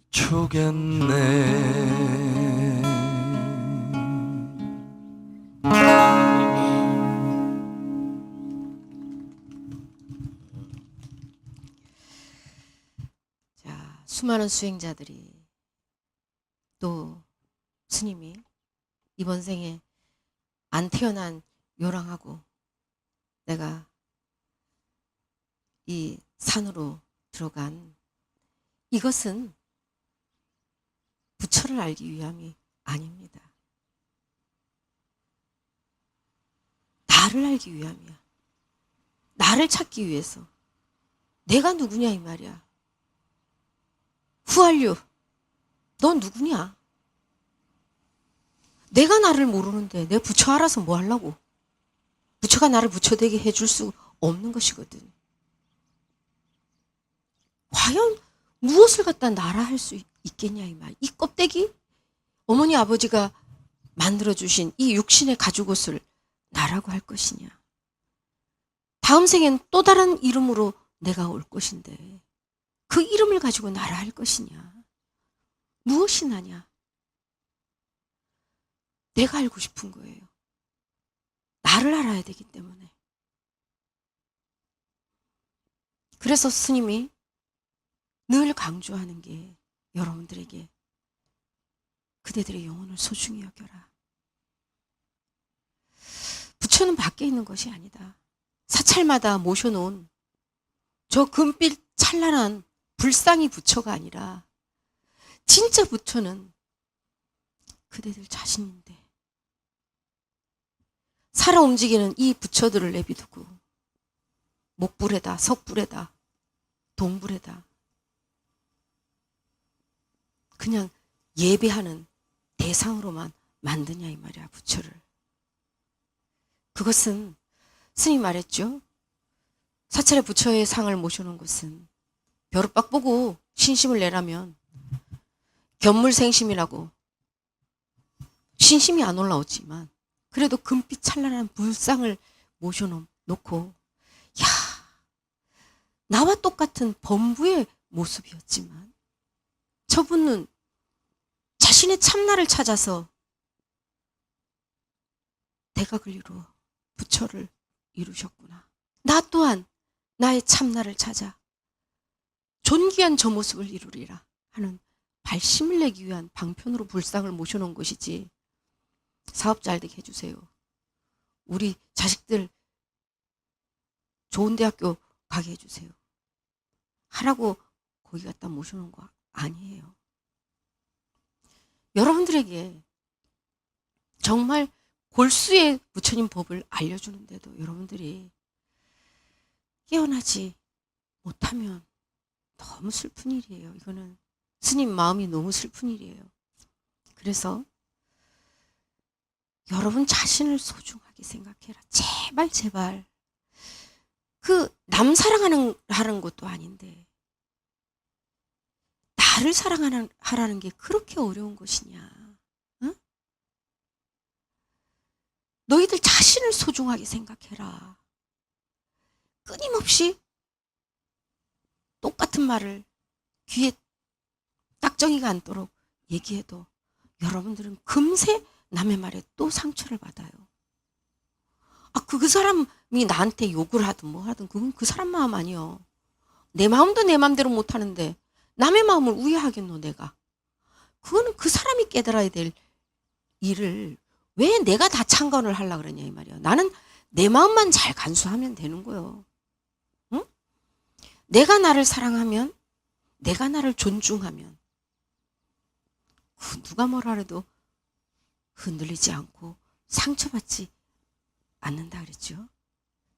추겠네. 수많은 수행자들이 또 스님이 이번 생에 안 태어난 요랑하고 내가 이 산으로 들어간 이것은 부처를 알기 위함이 아닙니다. 나를 알기 위함이야. 나를 찾기 위해서. 내가 누구냐 이 말이야. Who are you? 넌 누구냐? 내가 나를 모르는데 내 부처 알아서 뭐 하려고? 부처가 나를 부처되게 해줄 수 없는 것이거든. 과연 무엇을 갖다 나라 할 수 있겠냐 이 말. 이 껍데기? 어머니 아버지가 만들어주신 이 육신의 가죽옷을 나라고 할 것이냐? 다음 생엔 또 다른 이름으로 내가 올 것인데 그 이름을 가지고 나라 할 것이냐? 무엇이 나냐? 내가 알고 싶은 거예요. 나를 알아야 되기 때문에. 그래서 스님이 늘 강조하는 게 여러분들에게 그대들의 영혼을 소중히 여겨라. 부처는 밖에 있는 것이 아니다. 사찰마다 모셔놓은 저 금빛 찬란한 불상이 부처가 아니라 진짜 부처는 그대들 자신인데 살아 움직이는 이 부처들을 내비두고 목불에다 석불에다 동불에다 그냥 예배하는 대상으로만 만드냐 이 말이야 부처를. 그것은 스님이 말했죠. 사찰의 부처의 상을 모셔놓은 것은 벼룩박 보고 신심을 내라면 견물생심이라고 신심이 안 올라오지만 그래도 금빛 찬란한 불상을 모셔놓고 야 나와 똑같은 범부의 모습이었지만 저분은 자신의 참나를 찾아서 대각을 이루어 부처를 이루셨구나. 나 또한 나의 참나를 찾아 존귀한 저 모습을 이루리라 하는 발심을 내기 위한 방편으로 불상을 모셔놓은 것이지. 사업 잘 되게 해주세요. 우리 자식들 좋은 대학교 가게 해주세요. 하라고 거기 갖다 모셔놓은 거 아니에요. 여러분들에게 정말 골수의 부처님 법을 알려주는데도 여러분들이 깨어나지 못하면 너무 슬픈 일이에요. 이거는 스님 마음이 너무 슬픈 일이에요. 그래서 여러분 자신을 소중하게 생각해라. 제발 제발. 그 남 사랑하는 것도 아닌데 나를 사랑하라는 게 그렇게 어려운 것이냐. 응? 너희들 자신을 소중하게 생각해라. 끊임없이 똑같은 말을 귀에 딱정이가 않도록 얘기해도 여러분들은 금세 남의 말에 또 상처를 받아요. 그 사람이 나한테 욕을 하든 뭐 하든 그건 그 사람 마음 아니요. 내 마음도 내 마음대로 못 하는데 남의 마음을 우애하겠노 내가. 그거는 그 사람이 깨달아야 될 일을 왜 내가 다 참관을 하려고 그러냐 이 말이야. 나는 내 마음만 잘 간수하면 되는 거예요. 응? 내가 나를 사랑하면 내가 나를 존중하면 누가 뭐라 해도 흔들리지 않고 상처받지 않는다 그랬죠.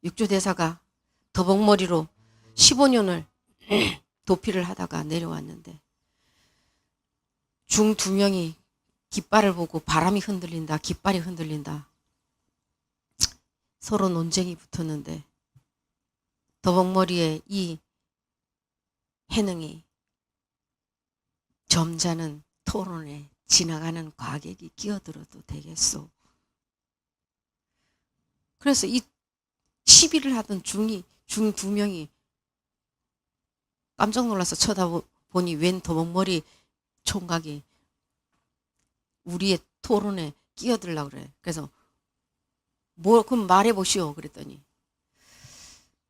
육조대사가 더벅머리로 15년을 도피를 하다가 내려왔는데 중 2명이 깃발을 보고 바람이 흔들린다, 깃발이 흔들린다. 서로 논쟁이 붙었는데 더벅머리의 이 해능이 점잖은 토론에 지나가는 과객이 끼어들어도 되겠소. 그래서 이 시비를 하던 중 2명이 깜짝 놀라서 쳐다보니 웬 더벅머리 총각이 우리의 토론에 끼어들려고 그래. 그래서 그럼 말해보시오 그랬더니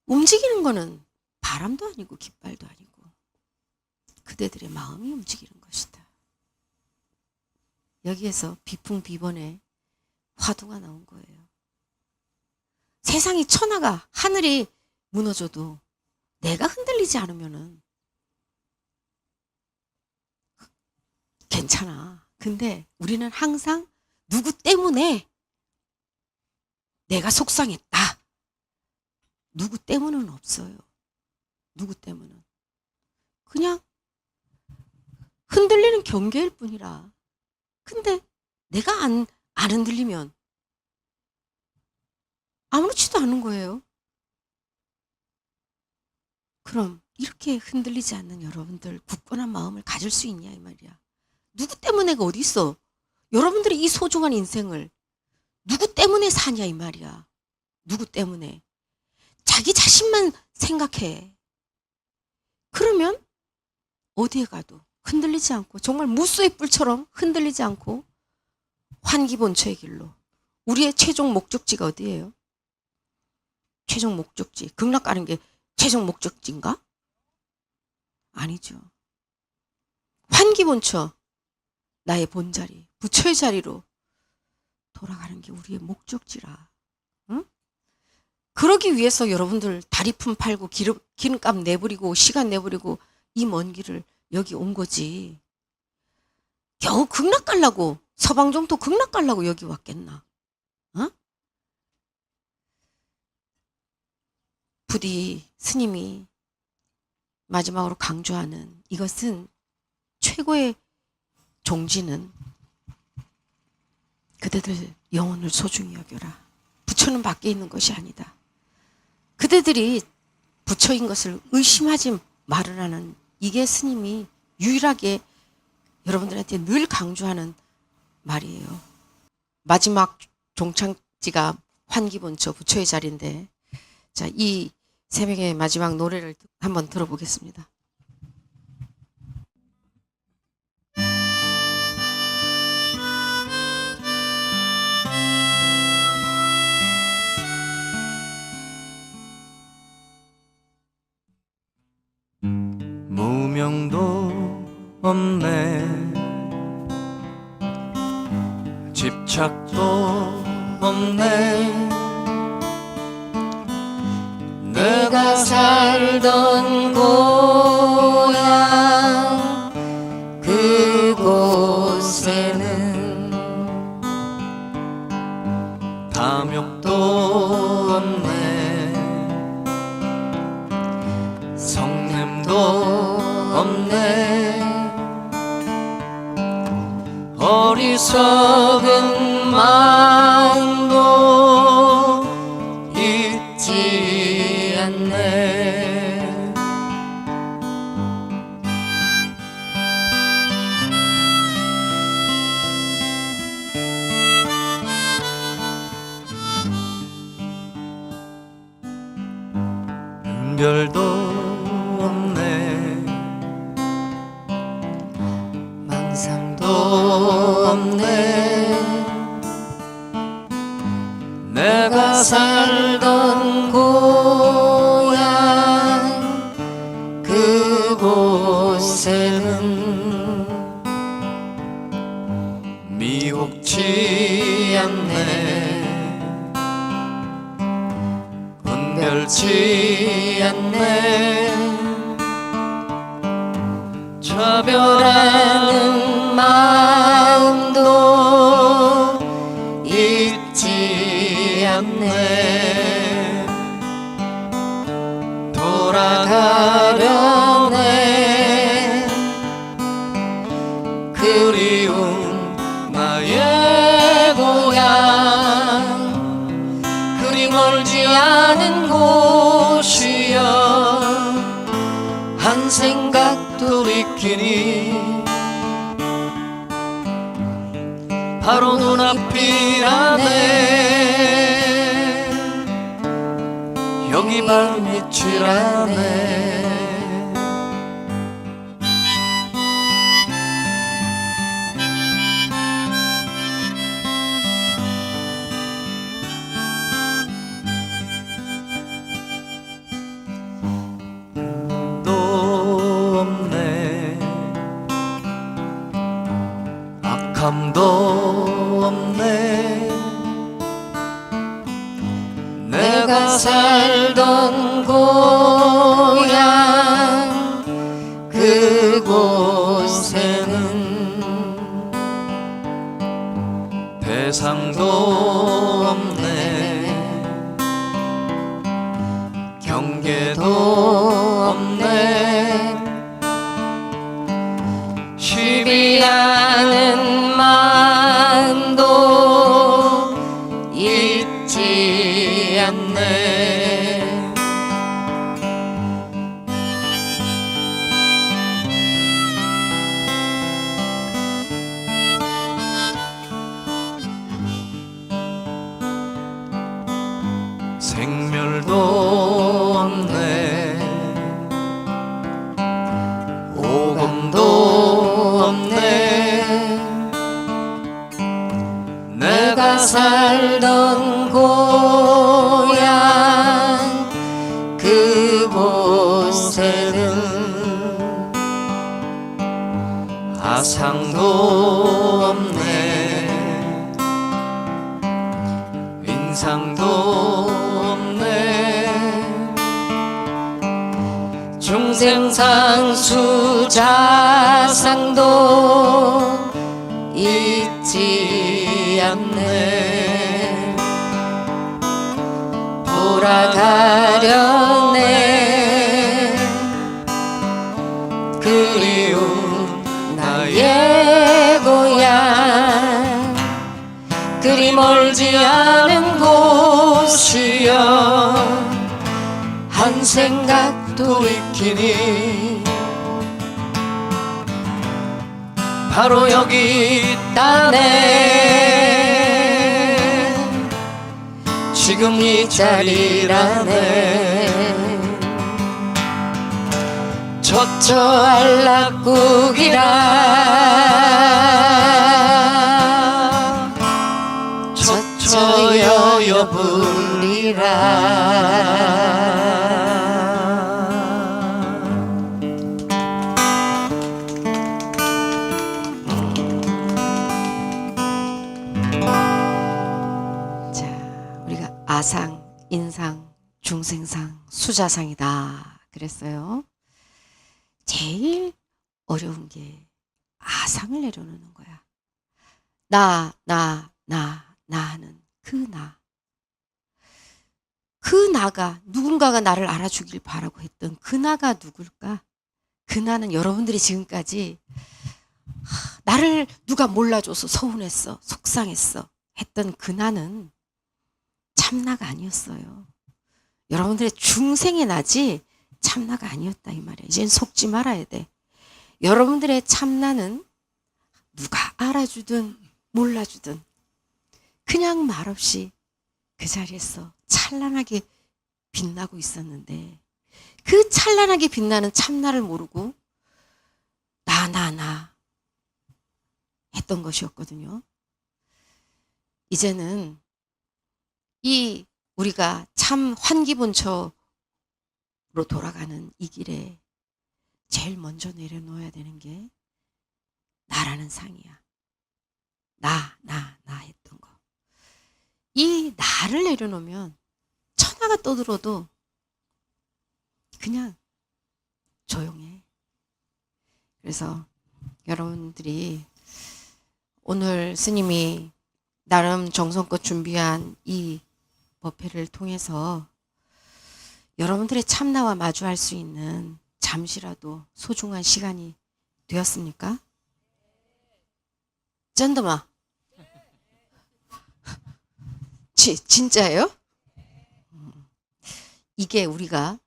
움직이는 거는 바람도 아니고 깃발도 아니고 그대들의 마음이 움직이는 것이다. 여기에서 비풍비번의 화두가 나온 거예요. 세상이 천하가 하늘이 무너져도 내가 흔들리지 않으면은 괜찮아. 근데 우리는 항상 누구 때문에 내가 속상했다. 누구 때문은 없어요. 누구 때문은. 그냥 흔들리는 경계일 뿐이라. 근데 내가 안 흔들리면 아무렇지도 않은 거예요. 그럼 이렇게 흔들리지 않는 여러분들 굳건한 마음을 가질 수 있냐 이 말이야. 누구 때문에가 어디 있어? 여러분들이 이 소중한 인생을 누구 때문에 사냐 이 말이야. 누구 때문에. 자기 자신만 생각해. 그러면 어디에 가도 흔들리지 않고 정말 무수의 뿔처럼 흔들리지 않고 환기본처의 길로. 우리의 최종 목적지가 어디예요? 최종 목적지. 극락 가는 게 최종 목적지인가? 아니죠. 환기본처. 나의 본자리, 부처의 자리로 돌아가는 게 우리의 목적지라. 응? 그러기 위해서 여러분들 다리품 팔고 기름값 내버리고 시간 내버리고 이 먼 길을 여기 온 거지. 겨우 극락 가려고 서방종도 극락 가려고 여기 왔겠나? 어? 부디 스님이 마지막으로 강조하는 이것은 최고의 종지는 그대들 영혼을 소중히 여겨라. 부처는 밖에 있는 것이 아니다. 그대들이 부처인 것을 의심하지 말으라는 이게 스님이 유일하게 여러분들한테 늘 강조하는 말이에요. 마지막 종착지가 환기본처 부처의 자리인데, 자, 이 세 명의 마지막 노래를 한번 들어보겠습니다. 무명도 없네 집착도 없네 내가 살던 고향 그곳에는 탐욕도 없네 성냄도 없네 어리석은 마음도 있지 않네 별도 없네 망상도 없네 내가 살던 고향 그곳에는 미혹치 않네 분별치 않네 차별하는 마음도 있지 않네 돌아가려네 그리운 나의 고향 그리 멀지 않은 곳이여 한 생각 돌이키니 바로 눈앞이라네 여기 바로 밑이라네 감도 없네 내가 살던 고향 그곳에는 대상도 없네 경계도 없네 쉽지 않은 마음도 있지 않네 생멸도 없네 오금도 없네 내가 살던 고향 그곳에는 아상도 없네 인상도 없네 중생상수 자상도 있지 돌아가려네. 그리운 나의 고향, 그리 멀지 않은 곳이여. 한 생각 돌이키니 바로 여기 있다네. 지금 이 자리라네. 저 알락국이라 저여여 불리라. 자, 우리가 아상, 인상, 중생상, 수자상이다 그랬어요. 제일 어려운 게 아상을 내려놓는 거야. 나 하는 그 나. 그 나가, 누군가가 나를 알아주길 바라고 했던 그 나가 누굴까? 그 나는 여러분들이 지금까지 나를 누가 몰라줘서 서운했어, 속상했어 했던 그 나는 참나가 아니었어요. 여러분들의 중생의 나지 참나가 아니었다 이 말이야. 이젠 속지 말아야 돼. 여러분들의 참나는 누가 알아주든 몰라주든 그냥 말없이 그 자리에서 찬란하게 빛나고 있었는데, 그 찬란하게 빛나는 참나를 모르고 나 했던 것이었거든요. 이제는 이 우리가 참 환기본처로 돌아가는 이 길에 제일 먼저 내려놓아야 되는 게 나라는 상이야. 나 했던 거. 이 나를 내려놓으면 천하가 떠들어도 그냥 조용해. 그래서 여러분들이 오늘 스님이 나름 정성껏 준비한 이 법회를 통해서 여러분들의 참나와 마주할 수 있는 잠시라도 소중한 시간이 되었습니까? 쩐더마. 진짜예요? 이게 우리가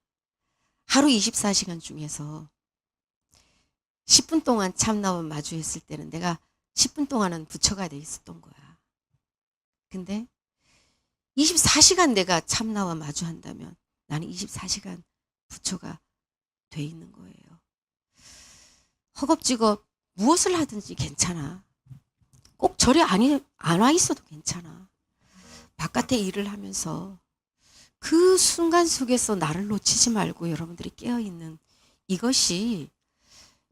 하루 24시간 중에서 10분 동안 참나와 마주했을 때는 내가 10분 동안은 부처가 돼 있었던 거야. 근데 24시간 내가 참나와 마주한다면 나는 24시간 부처가 돼 있는 거예요. 허겁지겁 무엇을 하든지 괜찮아. 꼭 절에 안 와 있어도 괜찮아. 바깥에 일을 하면서 그 순간 속에서 나를 놓치지 말고 여러분들이 깨어있는 이것이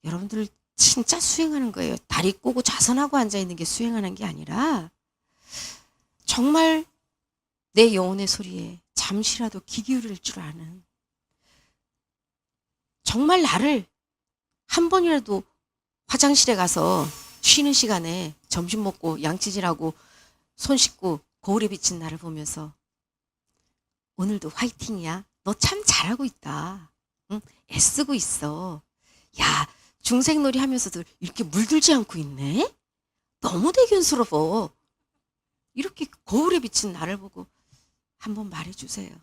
여러분들 진짜 수행하는 거예요. 다리 꼬고 좌선하고 앉아있는 게 수행하는 게 아니라 정말 내 영혼의 소리에 잠시라도 귀 기울일 줄 아는, 정말 나를 한 번이라도 화장실에 가서 쉬는 시간에 점심 먹고 양치질하고 손 씻고 거울에 비친 나를 보면서 오늘도 화이팅이야. 너 참 잘하고 있다. 응? 애쓰고 있어. 야, 중생놀이 하면서도 이렇게 물들지 않고 있네? 너무 대견스러워. 이렇게 거울에 비친 나를 보고 한번 말해주세요.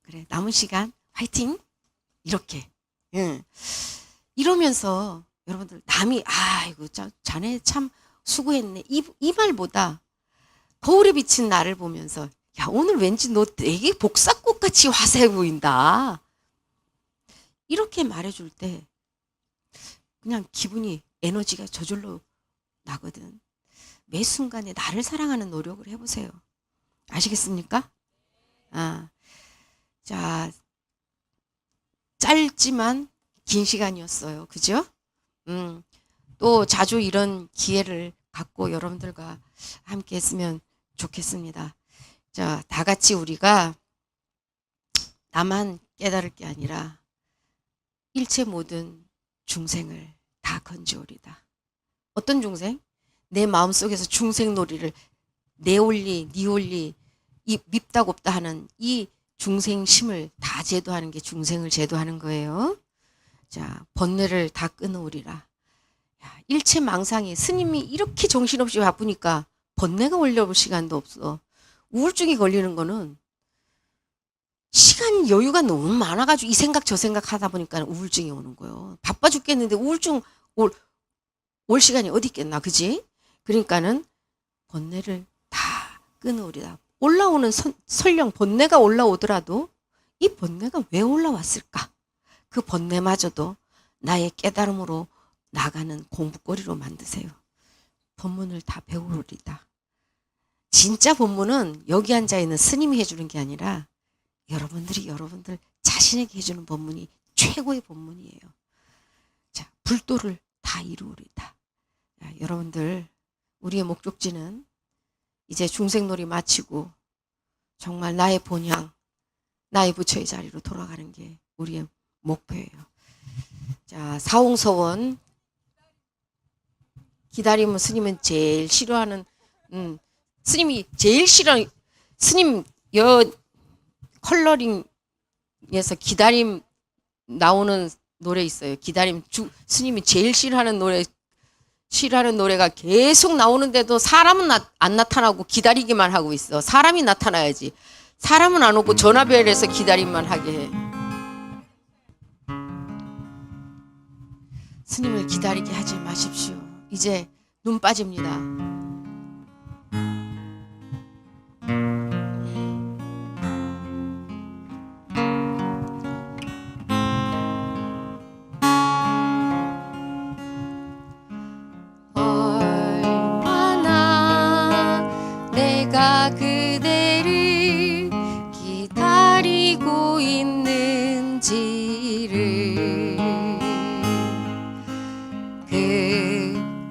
그래, 남은 시간 화이팅! 이렇게. 응. 이러면서 여러분들 남이 아이고 자네 참 수고했네 이 말보다 거울에 비친 나를 보면서 야, 오늘 왠지 너 되게 복사꽃같이 화사해 보인다. 이렇게 말해줄 때 그냥 기분이, 에너지가 저절로 나거든. 매 순간에 나를 사랑하는 노력을 해보세요. 아시겠습니까? 자, 짧지만 긴 시간이었어요. 그죠? 또 자주 이런 기회를 갖고 여러분들과 함께 했으면 좋겠습니다. 자, 다 같이 우리가 나만 깨달을 게 아니라 일체 모든 중생을 다 건지오리다. 어떤 중생? 내 마음속에서 중생놀이를 내 올리, 니 올리, 이 밉다 곱다 하는 이 중생심을 다 제도하는 게 중생을 제도하는 거예요. 자, 번뇌를 다 끊어오리라. 야, 일체망상에 스님이 이렇게 정신없이 바쁘니까 번뇌가 올려올 시간도 없어. 우울증이 걸리는 거는 시간 여유가 너무 많아가지고 이 생각 저 생각 하다 보니까 우울증이 오는 거예요. 바빠 죽겠는데 우울증 올 시간이 어디 있겠나, 그지? 그러니까는 번뇌를 다 끊어오리라. 올라오는 설령 번뇌가 올라오더라도 이 번뇌가 왜 올라왔을까? 그 번뇌마저도 나의 깨달음으로 나가는 공부거리로 만드세요. 법문을 다 배우리다. 진짜 법문은 여기 앉아있는 스님이 해주는 게 아니라 여러분들 자신에게 해주는 법문이 최고의 법문이에요. 자, 불도를 다 이루리다. 자, 여러분들 우리의 목적지는 이제 중생놀이 마치고 정말 나의 본향, 나의 부처의 자리로 돌아가는 게 우리의 목표예요. 자, 사홍서원 기다림은 스님은 제일 싫어하는 스님이 제일 싫어하는 스님 컬러링에서 기다림 나오는 노래 있어요. 기다림 스님이 제일 싫어하는 노래가 계속 나오는데도 사람은 안 나타나고 기다리기만 하고 있어. 사람이 나타나야지. 사람은 안 오고 전화벨에서 기다림만 하게 해. 스님을 기다리게 하지 마십시오. 이제 눈 빠집니다. 얼마나 내가 그대를 기다리고 있는지를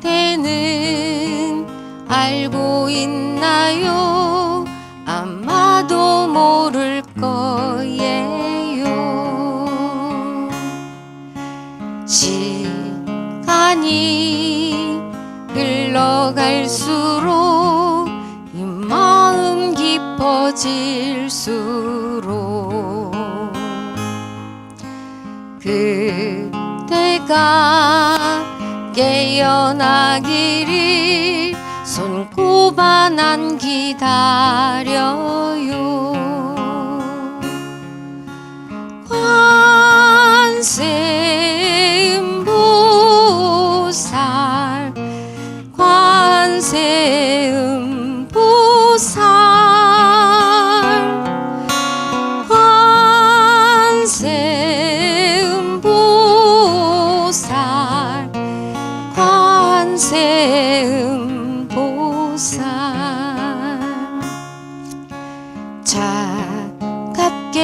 그대는 알고 있나요? 아마도 모를 거예요. 시간이 흘러갈수록 이 마음 깊어질수록 그대가 깨어나기를 손꼽아 난 기다려요. 관세음보살 관세음보살 관세음보살 차갑게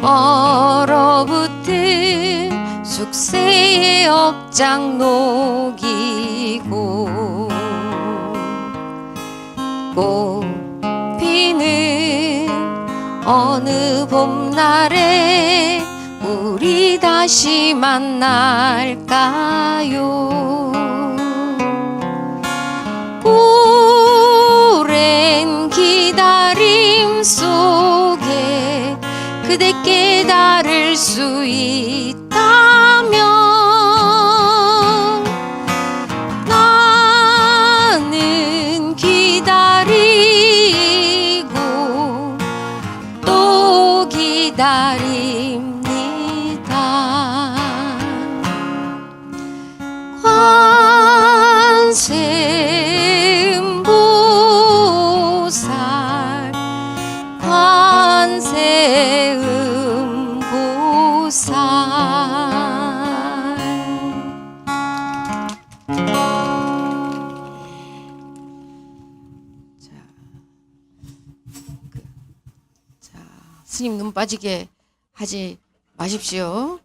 얼어붙은 숙세의 업장 녹이고 꽃 피는 어느 봄날에 우리 다시 만날까요? 오랜 기다림 속에 그대 깨달을 수 있다면 나는 기다리고 또 기다립니다. 관세음보살 관세음보살 자, 스님 눈 빠지게 하지 마십시오.